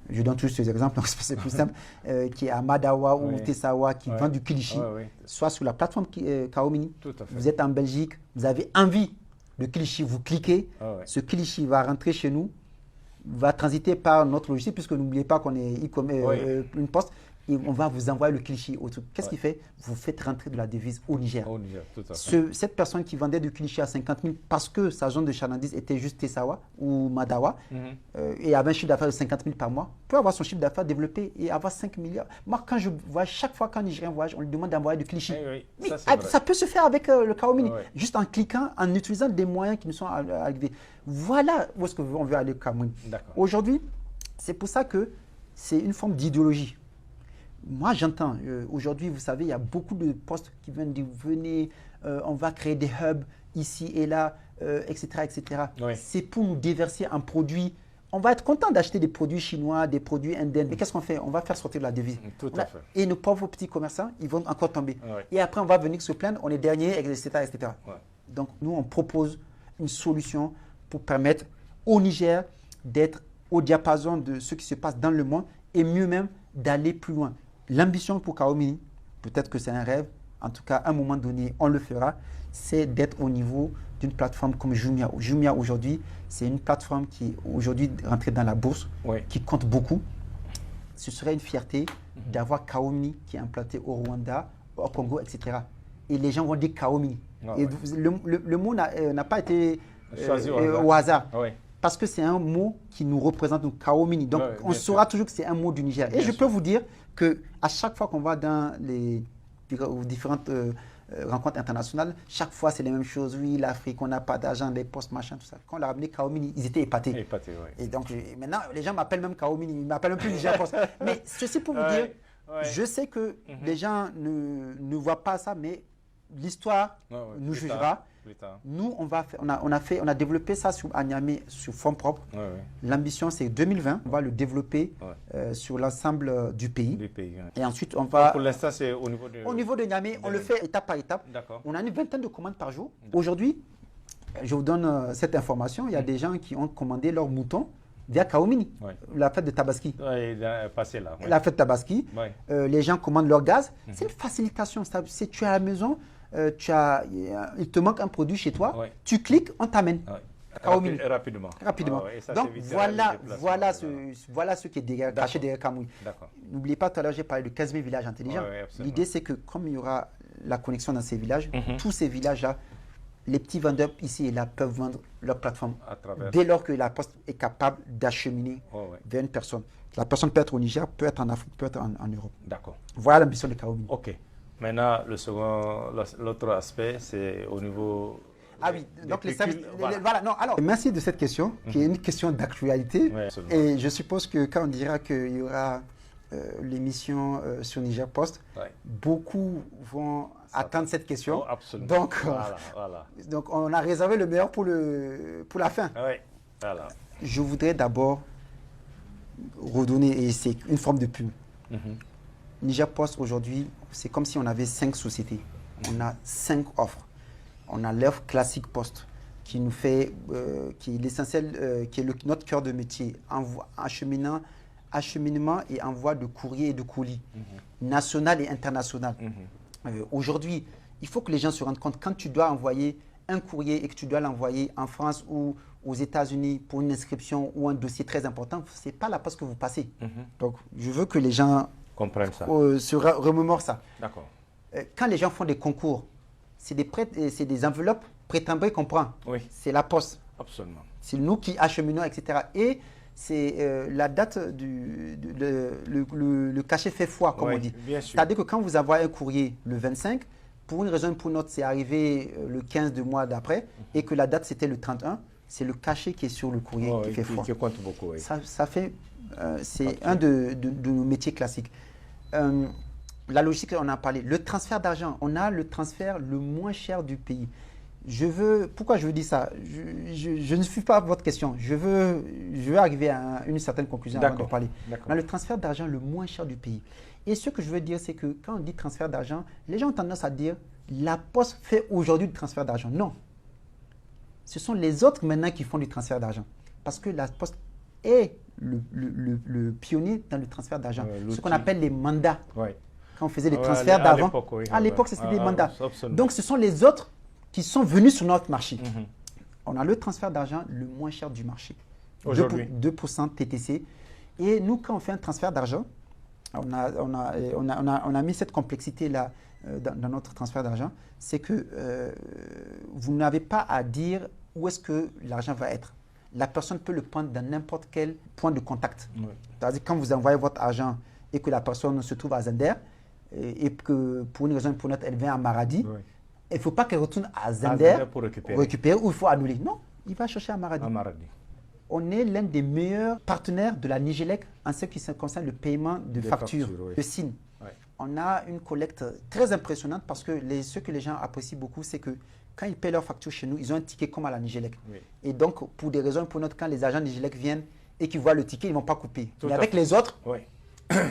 je donne tous ces exemples, c'est plus simple, qui est à Madawa ou Tessawa, qui vend du kilichi, soit sur la plateforme Kaomini. Vous êtes en Belgique, vous avez envie de kilichi, vous cliquez, ce kilichi va rentrer chez nous, va transiter par notre logiciel, puisque n'oubliez pas qu'on est une poste, et on va vous envoyer le kilichi au truc. Qu'est-ce qu'il fait? Vous faites rentrer de la devise au Niger. Cette personne qui vendait du kilichi à 50 000 parce que sa zone de chalandise était juste Tessawa ou Madawa et avait un chiffre d'affaires de 50 000 par mois, peut avoir son chiffre d'affaires développé et avoir 5 milliards. Moi, quand je voyage, chaque fois qu'un Nigérien voyage, on lui demande d'envoyer du kilichi. Ça peut se faire avec le Kaomini, juste en cliquant, en utilisant des moyens qui nous sont arrivés. Voilà où est-ce qu'on veut aller, Kaomini. Aujourd'hui, c'est pour ça que c'est une forme d'idéologie. Moi, j'entends, aujourd'hui, vous savez, il y a beaucoup de postes qui viennent dire, venez, on va créer des hubs ici et là, etc. etc. C'est pour nous déverser un produit. On va être content d'acheter des produits chinois, des produits indiens. Mais qu'est-ce qu'on fait? On va faire sortir de la devise. Et nos pauvres petits commerçants, ils vont encore tomber. Et après, on va venir se plaindre, on est dernier, etc. etc. Donc, nous, on propose une solution pour permettre au Niger d'être au diapason de ce qui se passe dans le monde et mieux même d'aller plus loin. L'ambition pour Kaomini, peut-être que c'est un rêve, en tout cas à un moment donné, on le fera, c'est d'être au niveau d'une plateforme comme Jumia. Jumia aujourd'hui, c'est une plateforme qui est aujourd'hui rentrée dans la bourse, qui compte beaucoup. Ce serait une fierté d'avoir Kaomini qui est implanté au Rwanda, au Congo, etc. Et les gens vont dire Kaomini. Et le mot n'a pas été choisi au hasard. Parce que c'est un mot qui nous représente, nous, Kaomini. Donc, on saura toujours que c'est un mot du Niger. Et je peux vous dire qu'à chaque fois qu'on va dans les différentes rencontres internationales, chaque fois, c'est les mêmes choses. Oui, l'Afrique, on n'a pas d'argent, les postes, machin, tout ça. Quand on l'a ramené Kaomini, ils étaient épatés. Et donc, maintenant, les gens m'appellent même Kaomini. Ils ne m'appellent même plus Niger Post. Mais ceci pour vous dire, je sais que les gens ne voient pas ça, mais l'histoire nous jugera. Nous, on a développé ça à Niamey sur fonds propres. L'ambition, c'est 2020. On va le développer sur l'ensemble du pays. Et ensuite, on va... Pour l'instant, c'est au niveau de Niamey. On le fait étape par étape. On a une vingtaine de commandes par jour. Aujourd'hui, je vous donne cette information. Il y a des gens qui ont commandé leurs moutons via Kaomini, la fête de Tabaski. La fête de Tabaski. Les gens commandent leur gaz. C'est une facilitation. Si tu es à la maison... il te manque un produit chez toi, tu cliques, on t'amène. Rapidement. Donc voilà ce qui est caché derrière Kaomini. N'oubliez pas, tout à l'heure j'ai parlé de 15 000 villages intelligents. L'idée c'est que comme il y aura la connexion dans ces villages, tous ces villages-là, les petits vendeurs ici et là peuvent vendre leur plateforme dès lors que la poste est capable d'acheminer vers une personne. La personne peut être au Niger, peut être en Afrique, peut être en Europe. Voilà l'ambition de Kaomini. Maintenant, l'autre aspect, c'est au niveau... donc les services... Voilà, non, alors, merci de cette question, qui est une question d'actualité. Et je suppose que quand on dira qu'il y aura l'émission sur Niger Post, beaucoup vont attendre cette question. Donc, donc, on a réservé le meilleur pour la fin. Je voudrais d'abord redonner, et c'est une forme de pub. Niger Post aujourd'hui, c'est comme si on avait 5 sociétés. On a 5 offres. On a l'offre classique poste qui nous fait, qui est l'essentiel, qui est notre cœur de métier, acheminement et envoi de courrier et de colis, national et international. Aujourd'hui, il faut que les gens se rendent compte, quand tu dois envoyer un courrier et que tu dois l'envoyer en France ou aux États-Unis pour une inscription ou un dossier très important, ce n'est pas la poste que vous passez. Donc, je veux que les gens comprennent ça. Se remémorent ça. D'accord. Quand les gens font des concours, c'est des enveloppes prêt-timbrées qu'on prend. Oui. C'est la poste. Absolument. C'est nous qui acheminons, etc. Et c'est la date le cachet fait foi, comme on dit. C'est-à-dire que quand vous envoyez un courrier le 25, pour une raison ou pour une autre, c'est arrivé le 15 du mois d'après, et que la date c'était le 31, c'est le cachet qui est sur le courrier qui fait foi. Qui compte beaucoup, oui. Ça fait, c'est un de nos métiers classiques. La logistique, on en a parlé. Le transfert d'argent, on a le transfert le moins cher du pays. Pourquoi je veux dire ça? Je ne suis pas à votre question. Je veux arriver à une certaine conclusion avant de parler. On a le transfert d'argent le moins cher du pays. Et ce que je veux dire, c'est que quand on dit transfert d'argent, les gens ont tendance à dire la Poste fait aujourd'hui du transfert d'argent. Non. Ce sont les autres maintenant qui font du transfert d'argent. Parce que la Poste est le pionnier dans le transfert d'argent. Ce qu'on appelle les mandats. Ouais. Quand on faisait les transferts d'avant. À l'époque, c'était des mandats. Donc, ce sont les autres qui sont venus sur notre marché. On a le transfert d'argent le moins cher du marché. Aujourd'hui. 2% TTC. Et nous, quand on fait un transfert d'argent, on a mis cette complexité-là dans notre transfert d'argent, c'est que vous n'avez pas à dire où est-ce que l'argent va être. La personne peut le prendre dans n'importe quel point de contact. Oui. C'est-à-dire quand vous envoyez votre argent et que la personne se trouve à Zender et que pour une raison ou pour une autre, elle vient à Maradi, oui. Il ne faut pas qu'elle retourne à Zender pour récupérer ou il faut annuler. Non, il va chercher à Maradi. On est l'un des meilleurs partenaires de la Nigélec en ce qui concerne le paiement de factures, de signes. Oui. On a une collecte très impressionnante parce que ce que les gens apprécient beaucoup, c'est que quand ils paient leurs factures chez nous, ils ont un ticket comme à la Nigélec. Oui. Et donc, pour des raisons pour notre, quand les agents Nigélec viennent et qu'ils voient le ticket, ils ne vont pas couper. Mais avec les autres, oui.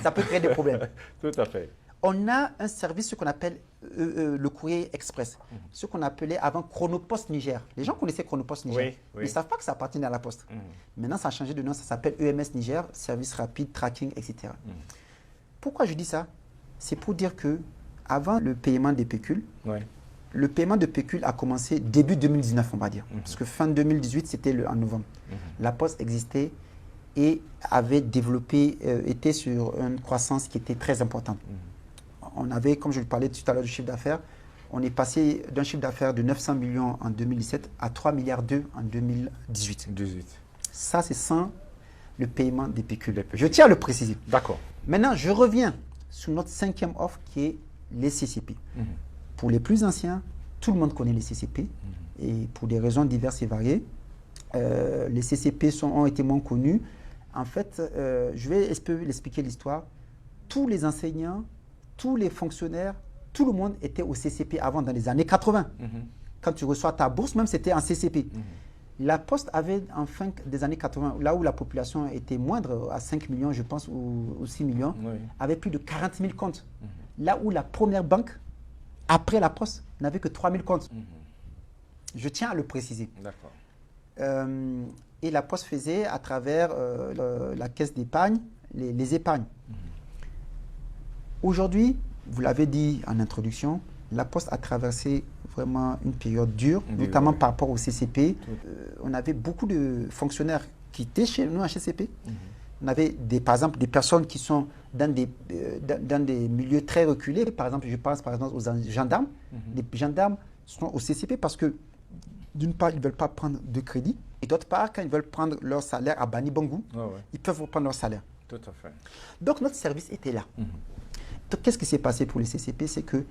Ça peut créer des problèmes. Tout à fait. On a un service, ce qu'on appelle le courrier express, ce qu'on appelait avant Chronopost Niger. Les gens connaissaient Chronopost Niger. Oui, oui. Ils ne savent pas que ça appartenait à la Poste. Maintenant, ça a changé de nom, ça s'appelle EMS Niger, service rapide, tracking, etc. Pourquoi je dis ça? C'est pour dire que avant le paiement des pécules, oui. Le paiement de pécule a commencé début 2019, on va dire. Parce que fin 2018, c'était en novembre. La Poste existait et avait développé, était sur une croissance qui était très importante. On avait, comme je le parlais tout à l'heure du chiffre d'affaires, on est passé d'un chiffre d'affaires de 900 millions en 2017 à 3,2 milliards en 2018. Ça, c'est sans le paiement des pécules. Je tiens à le préciser. D'accord. Maintenant, je reviens sur notre 5e offre qui est les CCP. Pour les plus anciens, tout le monde connaît les CCP. Et pour des raisons diverses et variées, les CCP ont été moins connus. En fait, je vais expliquer l'histoire. Tous les enseignants, tous les fonctionnaires, tout le monde était au CCP avant, dans les années 80. Quand tu reçois ta bourse, même c'était en CCP. La Poste avait, en fin des années 80, là où la population était moindre, à 5 millions, je pense, ou 6 millions, oui. Avait plus de 40 000 comptes. Là où la première banque, après la Poste, n'avait que 3 000 comptes. Je tiens à le préciser. D'accord. Et la Poste faisait, à travers la caisse d'épargne, les épargnes. Aujourd'hui, vous l'avez dit en introduction, la Poste a traversé vraiment une période dure, notamment par rapport au CCP. On avait beaucoup de fonctionnaires qui étaient chez nous en CCP. On avait, par exemple, des personnes qui sont dans des milieux très reculés. Par exemple, je pense par exemple aux gendarmes. Les gendarmes sont au CCP parce que, d'une part, ils ne veulent pas prendre de crédit. Et d'autre part, quand ils veulent prendre leur salaire à Bani Bangou, ils peuvent reprendre leur salaire. Tout à fait. Donc, notre service était là. Donc, qu'est-ce qui s'est passé pour les CCP? C'est que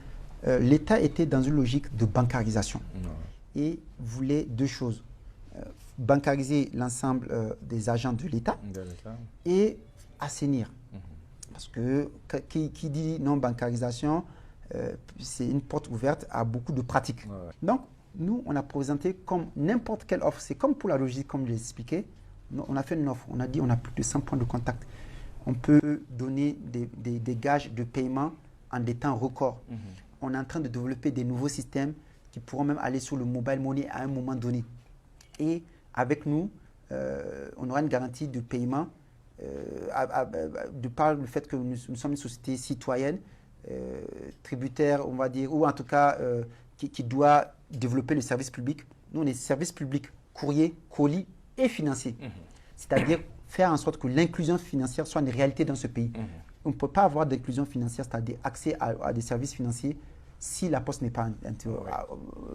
l'État était dans une logique de bancarisation et voulait deux choses. Bancariser l'ensemble des agents de l'État et assainir. Parce que qui dit non-bancarisation, c'est une porte ouverte à beaucoup de pratiques. Donc, nous, on a présenté comme n'importe quelle offre. C'est comme pour la logistique, comme je l'ai expliqué. On a fait une offre. On a dit on a plus de 100 points de contact. On peut donner des gages de paiement en des temps records. on est en train de développer des nouveaux systèmes qui pourront même aller sur le mobile money à un moment donné. Et avec nous, on aura une garantie de paiement de par le fait que nous sommes une société citoyenne, tributaire, on va dire, ou en tout cas qui doit développer le service public. Nous, on est service public, courrier, colis et financier. C'est-à-dire faire en sorte que l'inclusion financière soit une réalité dans ce pays. On ne peut pas avoir d'inclusion financière, c'est-à-dire accès à des services financiers, si la Poste n'est pas...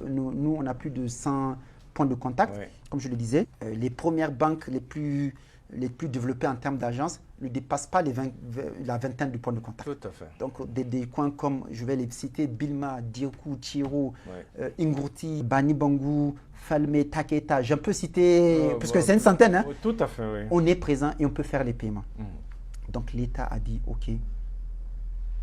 Nous, on a plus de 100 points de contact, comme je le disais. Les premières banques les plus développées en termes d'agence ne dépassent pas la vingtaine de points de contact. Tout à fait. Donc, des coins comme, je vais les citer, Bilma, Dirkou, Tchiro, Ingurti, Bani Bangou, Falme, Taketa. Je peux citer, parce que c'est une centaine. Hein. Tout à fait, oui. On est présent et on peut faire les paiements. Donc, l'État a dit, OK,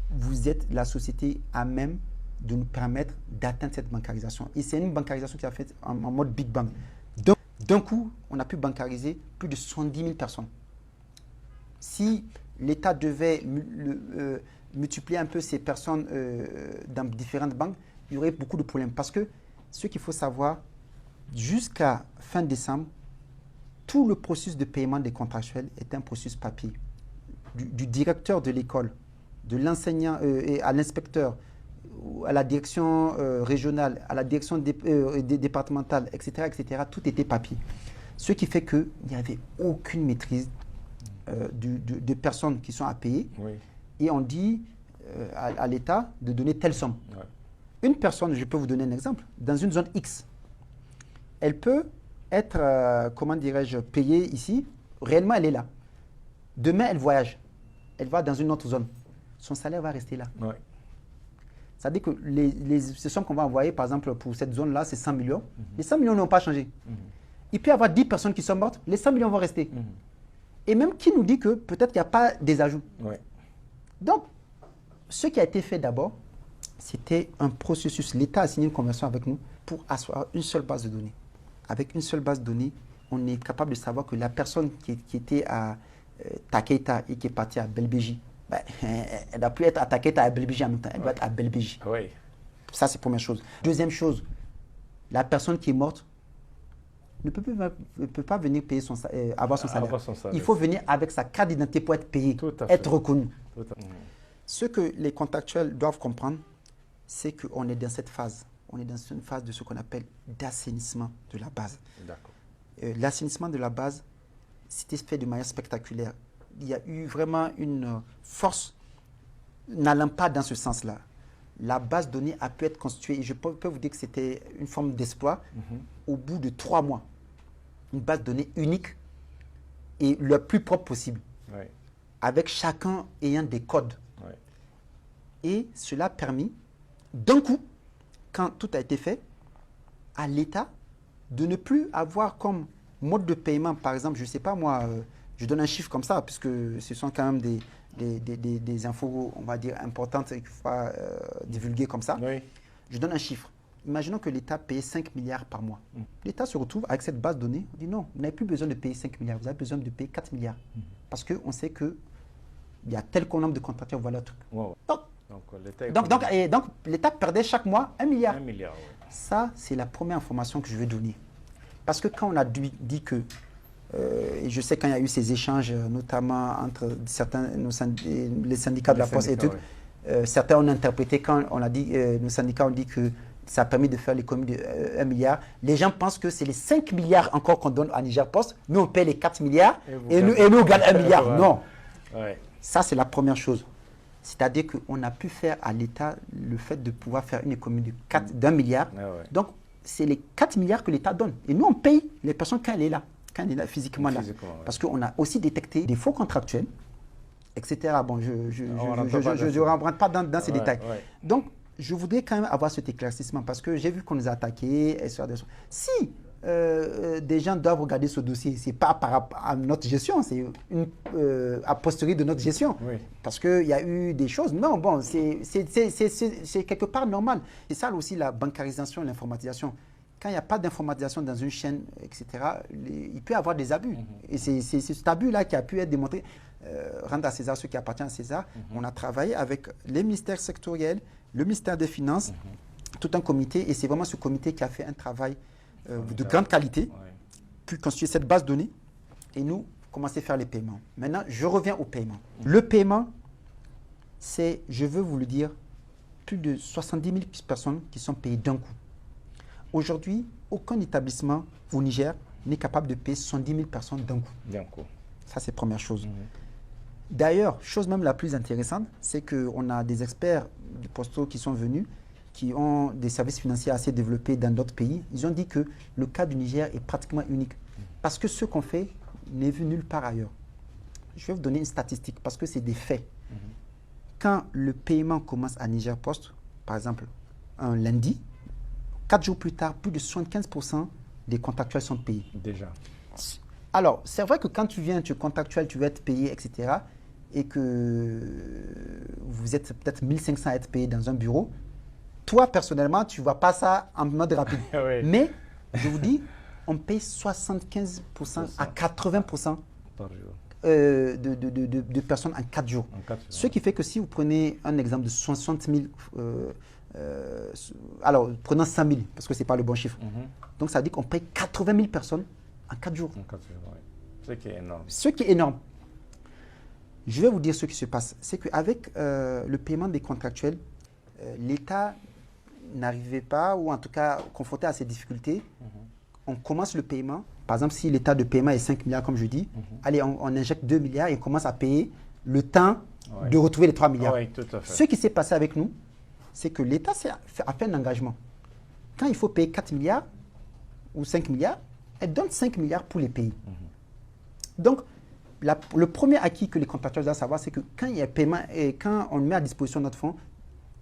vous êtes la société à même de nous permettre d'atteindre cette bancarisation. Et c'est une bancarisation qui a fait en mode Big Bang. Donc, d'un coup, on a pu bancariser plus de 70 000 personnes. Si l'État devait multiplier un peu ces personnes dans différentes banques, il y aurait beaucoup de problèmes. Parce que ce qu'il faut savoir, jusqu'à fin décembre, tout le processus de paiement des contractuels est un processus papier. Du directeur de l'école, de l'enseignant et à l'inspecteur, à la direction régionale, à la direction départementale, etc., tout était papier. Ce qui fait qu'il n'y avait aucune maîtrise de personnes qui sont à payer. Et on dit à l'État de donner telle somme. Une personne, je peux vous donner un exemple, dans une zone X, elle peut être, comment dirais-je, payée ici. Réellement, elle est là. Demain, elle voyage. Elle va dans une autre zone. Son salaire va rester là. C'est-à-dire que les sommes qu'on va envoyer, par exemple, pour cette zone-là, c'est 100 millions. Les 100 millions n'ont pas changé. Il peut y avoir 10 personnes qui sont mortes, les 100 millions vont rester. Et même qui nous dit que peut-être qu'il n'y a pas des ajouts. Donc, ce qui a été fait d'abord, c'était un processus. L'État a signé une convention avec nous pour asseoir une seule base de données. Avec une seule base de données, on est capable de savoir que la personne qui était à Taketa et qui est partie à Belbéji, elle doit plus être à Taketa à Belbéji en même temps, elle doit être à Belbéji. Ça, c'est la première chose. Deuxième chose, la personne qui est morte ne peut pas venir payer avoir son salaire. Il faut venir avec sa carte d'identité pour être payé, être reconnu. Ce que les contractuels doivent comprendre, c'est qu'on est dans cette phase. On est dans une phase de ce qu'on appelle d'assainissement de la base. L'assainissement de la base, c'était fait de manière spectaculaire. Il y a eu vraiment une force n'allant pas dans ce sens-là. La base donnée a pu être constituée, et je peux vous dire que c'était une forme d'exploit, au bout de 3 mois. Une base donnée unique et le plus propre possible, avec chacun ayant des codes. Et cela a permis, d'un coup, quand tout a été fait, à l'État de ne plus avoir comme mode de paiement, par exemple, je ne sais pas moi, je donne un chiffre comme ça, puisque ce sont quand même des infos, on va dire, importantes qu'il ne faut pas divulguer comme ça. Je donne un chiffre. Imaginons que l'État paye 5 milliards par mois. L'État se retrouve avec cette base de données, on dit non, vous n'avez plus besoin de payer 5 milliards, vous avez besoin de payer 4 milliards. Parce qu'on sait qu'il y a tel nombre de contracteurs, voilà le truc. Donc l'État perdait chaque mois 1 milliard. Ça, c'est la première information que je veux donner. Parce que quand on a dit que, et je sais quand il y a eu ces échanges, notamment entre les syndicats de la Poste et tout, certains ont interprété quand on a dit, nos syndicats ont dit que ça a permis de faire l'économie de 1 milliard. Les gens pensent que c'est les 5 milliards encore qu'on donne à Niger Post. Nous, on paie les 4 milliards et nous, on gagne 1 milliard. Non. Ça, c'est la première chose. C'est-à-dire qu'on a pu faire à l'État le fait de pouvoir faire une économie d'1 milliard. Donc, c'est les 4 milliards que l'État donne. Et nous, on paye les personnes quand elle est là, physiquement là. Parce qu'on a aussi détecté des faux contractuels, etc. Bon, je ne rentre pas dans ces détails. Donc, je voudrais quand même avoir cet éclaircissement parce que j'ai vu qu'on nous a attaqués. Si des gens doivent regarder ce dossier, ce n'est pas par rapport à notre gestion, c'est a posteriori de notre gestion. Parce qu'il y a eu des choses. Non, bon, c'est quelque part normal. C'est ça aussi la bancarisation et l'informatisation. Quand il n'y a pas d'informatisation dans une chaîne, etc., il peut y avoir des abus. Et c'est cet abus-là qui a pu être démontré. Rendre à César ce qui appartient à César. On a travaillé avec les ministères sectoriels, le ministère des Finances, tout un comité, et c'est vraiment ce comité qui a fait un travail de grande qualité, puis constituer cette base de données, et nous, commencer à faire les paiements. Maintenant, je reviens au paiement. Le paiement, c'est, je veux vous le dire, plus de 70 000 personnes qui sont payées d'un coup. Aujourd'hui, aucun établissement au Niger n'est capable de payer 70 000 personnes d'un coup. D'un coup. Ça, c'est la première chose. D'ailleurs, chose même la plus intéressante, c'est qu'on a des experts du Posto qui sont venus, qui ont des services financiers assez développés dans d'autres pays. Ils ont dit que le cas du Niger est pratiquement unique. Parce que ce qu'on fait n'est vu nulle part ailleurs. Je vais vous donner une statistique parce que c'est des faits. Quand le paiement commence à Niger Post, par exemple, un lundi, 4 jours plus tard, plus de 75% des contractuels sont payés. Déjà. Alors, c'est vrai que quand tu viens, tu es contractuel, tu veux être payé, etc., et que vous êtes peut-être 1500 à être payé dans un bureau, toi, personnellement, tu ne vois pas ça en mode rapide. Oui. Mais, je vous dis, on paye 75% à 80% Par jour. de personnes en 4 jours. En 4 jours. Ce qui fait que si vous prenez un exemple de 60 000, alors prenons 100 000, parce que ce n'est pas le bon chiffre. Donc ça veut dire qu'on paye 80 000 personnes en 4 jours. En 4 jours, oui. Ce qui est énorme. Ce qui est énorme. Je vais vous dire ce qui se passe. C'est qu'avec le paiement des contractuels, l'État n'arrivait pas, ou en tout cas confronté à ces difficultés, on commence le paiement. Par exemple, si l'état de paiement est 5 milliards, comme je dis, allez, on injecte 2 milliards et on commence à payer le temps de retrouver les 3 milliards. Oui, tout à fait. Ce qui s'est passé avec nous, c'est que l'État a fait un engagement. Quand il faut payer 4 milliards ou 5 milliards, elle donne 5 milliards pour les payer. Donc, le premier acquis que les contracteurs doivent savoir, c'est que quand il y a paiement et quand on met à disposition notre fonds,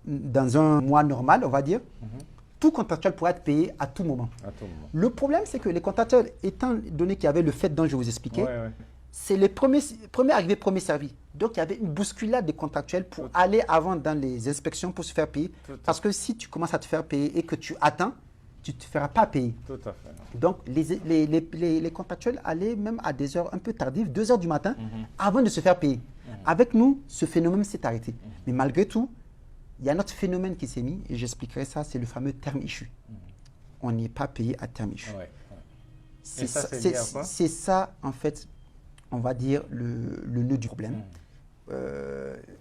dans un mois normal, on va dire, tout contractuel pourrait être payé à tout moment. À tout moment. Le problème, c'est que les contracteurs, étant donné qu'il y avait le fait dont je vous expliquais, Ouais. c'est les premiers arrivés, premiers servis. Donc, il y avait une bousculade des contractuels pour aller avant dans les inspections pour se faire payer. Parce que si tu commences à te faire payer et que tu attends, tu ne te feras pas payer. Tout à fait. Donc, les contractuels allaient même à des heures un peu tardives, 2 heures du matin, avant de se faire payer. Avec nous, ce phénomène s'est arrêté. Mais malgré tout, il y a un autre phénomène qui s'est mis, et j'expliquerai ça, c'est le fameux terme issu. On n'est pas payé à terme issu. Et ça, c'est lié à quoi? C'est ça, en fait, on va dire, le nœud du problème.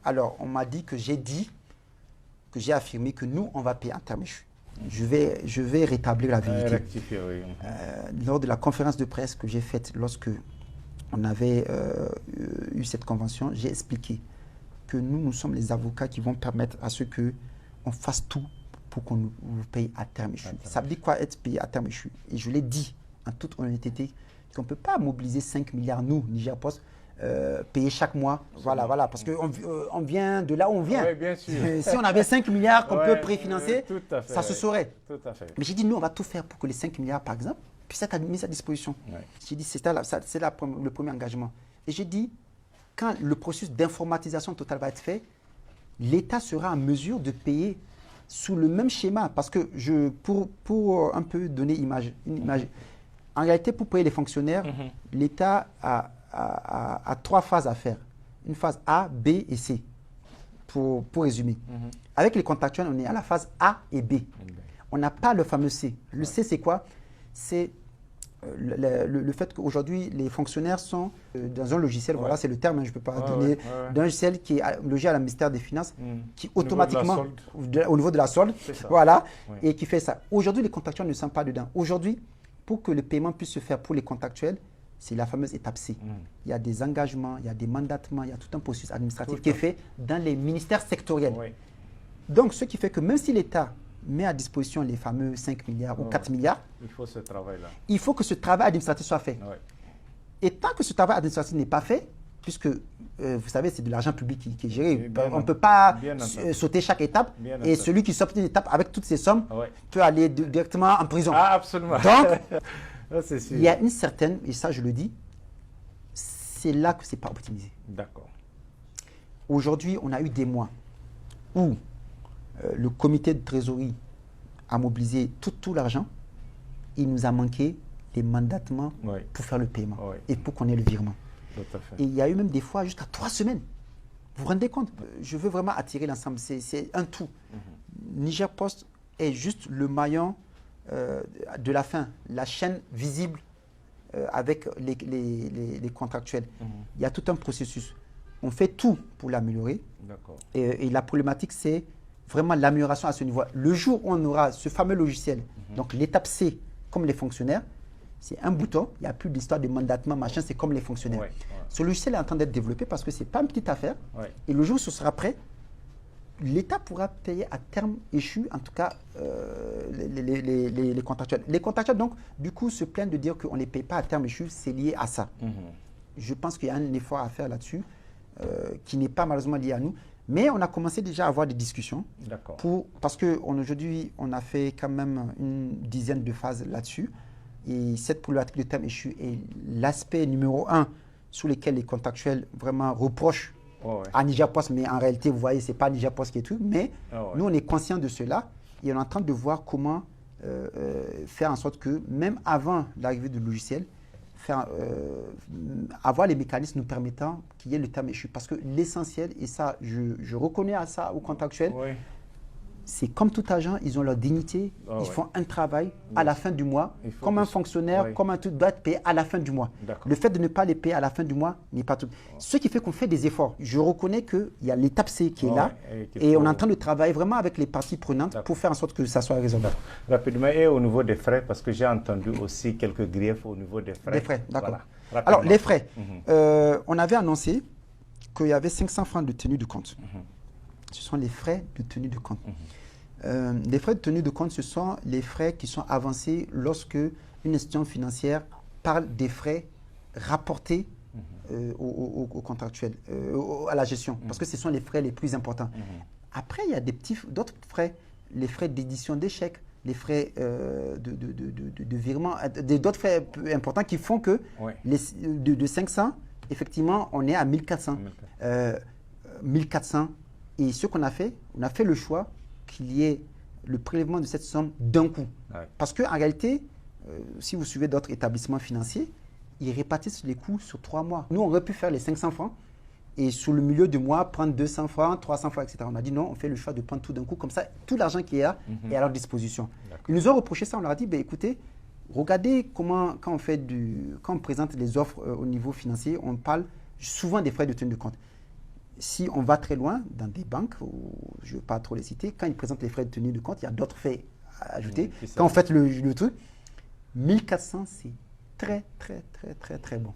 Alors, on m'a dit que j'ai affirmé que nous, on va payer à terme issu. Je vais rétablir la vérité. Rectifier, oui. Lors de la conférence de presse que j'ai faite lorsque on avait eu cette convention, j'ai expliqué que nous sommes les avocats qui vont permettre à ce qu'on fasse tout pour qu'on nous paye à terme échu. Ça veut dire quoi être payé à terme échu? Et je l'ai dit en toute honnêteté qu'on ne peut pas mobiliser 5 milliards, nous, Niger Post, payer chaque mois. Voilà, parce qu'on vient de là où on vient. Oui, bien sûr. Si on avait 5 milliards qu'on peut préfinancer, ça se saurait. Tout à fait. Mais j'ai dit, nous, on va tout faire pour que les 5 milliards, par exemple, puissent être mis à disposition. J'ai dit, c'est le premier engagement. Et j'ai dit, quand le processus d'informatisation totale va être fait, l'État sera en mesure de payer sous le même schéma. Parce que, pour un peu donner une image, en réalité, pour payer les fonctionnaires, l'État a 3 phases à faire. Une phase A, B et C, pour résumer. Avec les contractuels, on est à la phase A et B. On n'a pas le fameux C. Le C, c'est quoi? C'est le fait qu'aujourd'hui, les fonctionnaires sont dans un logiciel, voilà, c'est le terme, je ne peux pas donner, d'un logiciel qui est logé à la ministère des Finances, qui automatiquement, au niveau de la solde, voilà, et qui fait ça. Aujourd'hui, les contractuels ne sont pas dedans. Aujourd'hui, pour que le paiement puisse se faire pour les contractuels, c'est la fameuse étape C. Il y a des engagements, il y a des mandatements, il y a tout un processus administratif qui est fait dans les ministères sectoriels. Donc, ce qui fait que même si l'État met à disposition les fameux 5 milliards ou 4 milliards, il faut ce travail-là. Il faut que ce travail administratif soit fait. Et tant que ce travail administratif n'est pas fait, puisque vous savez, c'est de l'argent public qui est géré, on ne peut pas sauter chaque étape, et celui qui saute une étape avec toutes ces sommes peut aller directement en prison. Ah, absolument. Donc, sûr. Il y a une certaine, et ça je le dis, c'est là que ce n'est pas optimisé. D'accord. Aujourd'hui, on a eu des mois où le comité de trésorerie a mobilisé tout l'argent. Il nous a manqué les mandatements pour faire le paiement et pour qu'on ait le virement. Tout à fait. Et il y a eu même des fois jusqu'à 3 semaines. Vous vous rendez compte? Je veux vraiment attirer l'ensemble. C'est un tout. Niger Post est juste le maillon de la fin, la chaîne visible avec les contractuels. Il y a tout un processus. On fait tout pour l'améliorer. Et la problématique, c'est vraiment l'amélioration à ce niveau. Le jour où on aura ce fameux logiciel, donc l'étape C, comme les fonctionnaires, c'est un bouton, il n'y a plus d'histoire de mandatement, machin, c'est comme les fonctionnaires. Ce logiciel est en train d'être développé parce que ce n'est pas une petite affaire. Et le jour où ce sera prêt, l'État pourra payer à terme échu, en tout cas, les contractuels. Les contractuels, donc, du coup, se plaignent de dire qu'on ne les paye pas à terme échu, c'est lié à ça. Je pense qu'il y a un effort à faire là-dessus, qui n'est pas malheureusement lié à nous. Mais on a commencé déjà à avoir des discussions. Parce qu'aujourd'hui, on a fait quand même une dizaine de phases là-dessus. Et cette problématique de terme échu est l'aspect numéro 1 sur lequel les contractuels vraiment reprochent à Niger Post. Mais en réalité, vous voyez, ce n'est pas Niger Post qui est tout. Mais nous, on est conscients de cela et on est en train de voir comment faire en sorte que, même avant l'arrivée du logiciel, avoir les mécanismes nous permettant qu'il y ait le terme échu. Parce que l'essentiel, et ça, je reconnais à ça aux contractuels, c'est comme tout agent, ils ont leur dignité, ils font un travail à la fin du mois, comme un fonctionnaire, comme un tout doit être payé à la fin du mois. Le fait de ne pas les payer à la fin du mois n'est pas tout. Ce qui fait qu'on fait des efforts. Je reconnais qu'il y a l'étape C qui est là et on est en train de travailler vraiment avec les parties prenantes pour faire en sorte que ça soit raisonnable. Rapidement, et au niveau des frais, parce que j'ai entendu aussi quelques griefs au niveau des frais. Les frais, d'accord. Voilà. Alors, les frais, on avait annoncé qu'il y avait 500 francs de tenue de compte. Ce sont les frais de tenue de compte. Les frais de tenue de compte, ce sont les frais qui sont avancés lorsque une institution financière parle des frais rapportés aux contractuels, à la gestion, parce que ce sont les frais les plus importants. Après, il y a d'autres frais, les frais d'édition des chèques, les frais de virement, d'autres frais importants qui font que de 500, effectivement, on est à 1400. 1400. Et ce qu'on a fait, on a fait le choix qu'il y ait le prélèvement de cette somme d'un coup. Parce qu'en réalité, si vous suivez d'autres établissements financiers, ils répartissent les coûts sur 3 mois. Nous, on aurait pu faire les 500 francs et sur le milieu du mois, prendre 200 francs, 300 francs, etc. On a dit non, on fait le choix de prendre tout d'un coup. Comme ça, tout l'argent qui est là est à leur disposition. Ils nous ont reproché ça. On leur a dit, écoutez, regardez comment, quand on présente les offres au niveau financier, on parle souvent des frais de tenue de compte. Si on va très loin dans des banques, je ne veux pas trop les citer, quand ils présentent les frais de tenue de compte, il y a d'autres frais à ajouter. Quand on fait le truc, 1400, c'est très bon.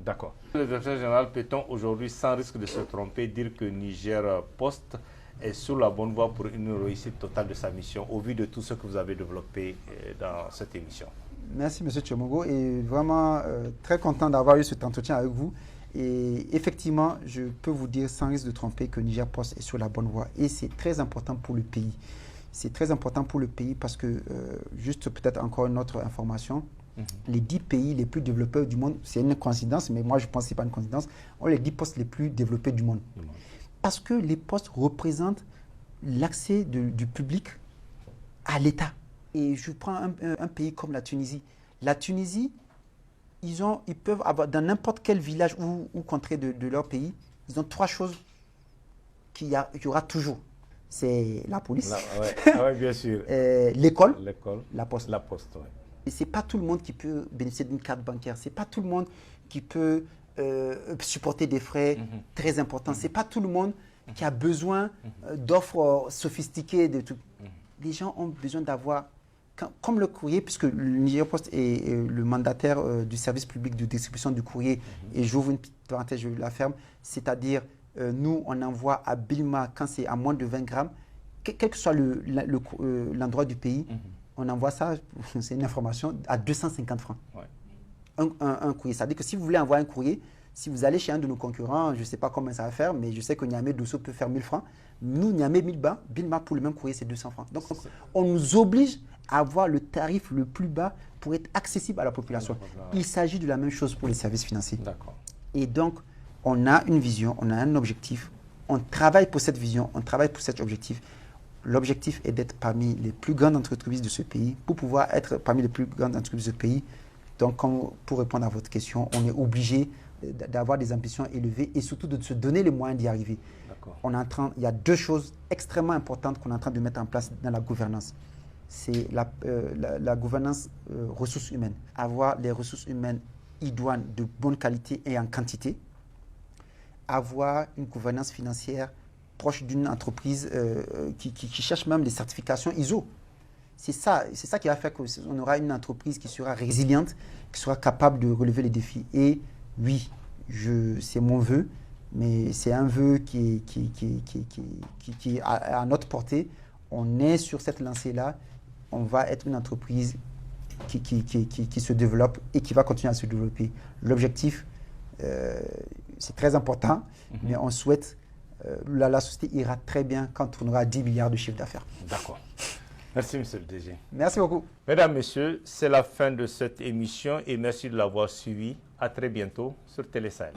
D'accord. Le directeur général, peut-on aujourd'hui, sans risque de se tromper, dire que Niger Post est sur la bonne voie pour une réussite totale de sa mission, au vu de tout ce que vous avez développé dans cette émission? Merci, M. Tchemogo, et vraiment très content d'avoir eu cet entretien avec vous. Et effectivement, je peux vous dire sans risque de tromper que Niger Post est sur la bonne voie. Et c'est très important pour le pays. C'est très important pour le pays parce que, juste peut-être encore une autre information, les 10 pays les plus développés du monde, c'est une coïncidence, mais moi je pense que ce n'est pas une coïncidence, ont les 10 postes les plus développés du monde. Parce que les postes représentent l'accès du public à l'État. Et je prends un pays comme la Tunisie. La Tunisie, ils peuvent avoir, dans n'importe quel village ou contrée de leur pays, ils ont 3 choses qu'il y aura toujours. C'est la police, bien sûr. L'école, la poste. Et ce n'est pas tout le monde qui peut bénéficier d'une carte bancaire. Ce n'est pas tout le monde qui peut supporter des frais très importants. Ce n'est pas tout le monde qui a besoin d'offres sophistiquées. Les gens ont besoin d'avoir, comme le courrier, puisque le Niger Post est le mandataire du service public de distribution du courrier, et j'ouvre une petite parenthèse, je la ferme, c'est-à-dire nous, on envoie à Bilma quand c'est à moins de 20 grammes, quel que soit l'endroit du pays, on envoie ça, c'est une information, à 250 francs. Un courrier. Ça veut dire que si vous voulez envoyer un courrier, si vous allez chez un de nos concurrents, je ne sais pas comment ça va faire, mais je sais que Niamey Dosso peut faire 1000 francs. Nous, Niamey Bilma, pour le même courrier, c'est 200 francs. Donc, on nous oblige à avoir le tarif le plus bas pour être accessible à la population. Il s'agit de la même chose pour les services financiers. Et donc, on a une vision, on a un objectif, on travaille pour cette vision, on travaille pour cet objectif. L'objectif est d'être parmi les plus grandes entreprises de ce pays. Pour pouvoir être parmi les plus grandes entreprises de ce pays, donc pour répondre à votre question, on est obligé d'avoir des ambitions élevées et surtout de se donner les moyens d'y arriver. Il y a 2 choses extrêmement importantes qu'on est en train de mettre en place dans la gouvernance. C'est la gouvernance ressources humaines. Avoir les ressources humaines idoines de bonne qualité et en quantité. Avoir une gouvernance financière proche d'une entreprise qui cherche même les certifications ISO. C'est ça qui va faire qu'on aura une entreprise qui sera résiliente, qui sera capable de relever les défis. Et oui, c'est mon vœu, mais c'est un vœu qui est à notre portée. On est sur cette lancée-là. On va être une entreprise qui se développe et qui va continuer à se développer. L'objectif, c'est très important, mais on souhaite la société ira très bien quand on aura 10 milliards de chiffre d'affaires. D'accord. Merci, monsieur le DG. Merci beaucoup. Mesdames, messieurs, c'est la fin de cette émission et merci de l'avoir suivi. À très bientôt sur Télé Sahel.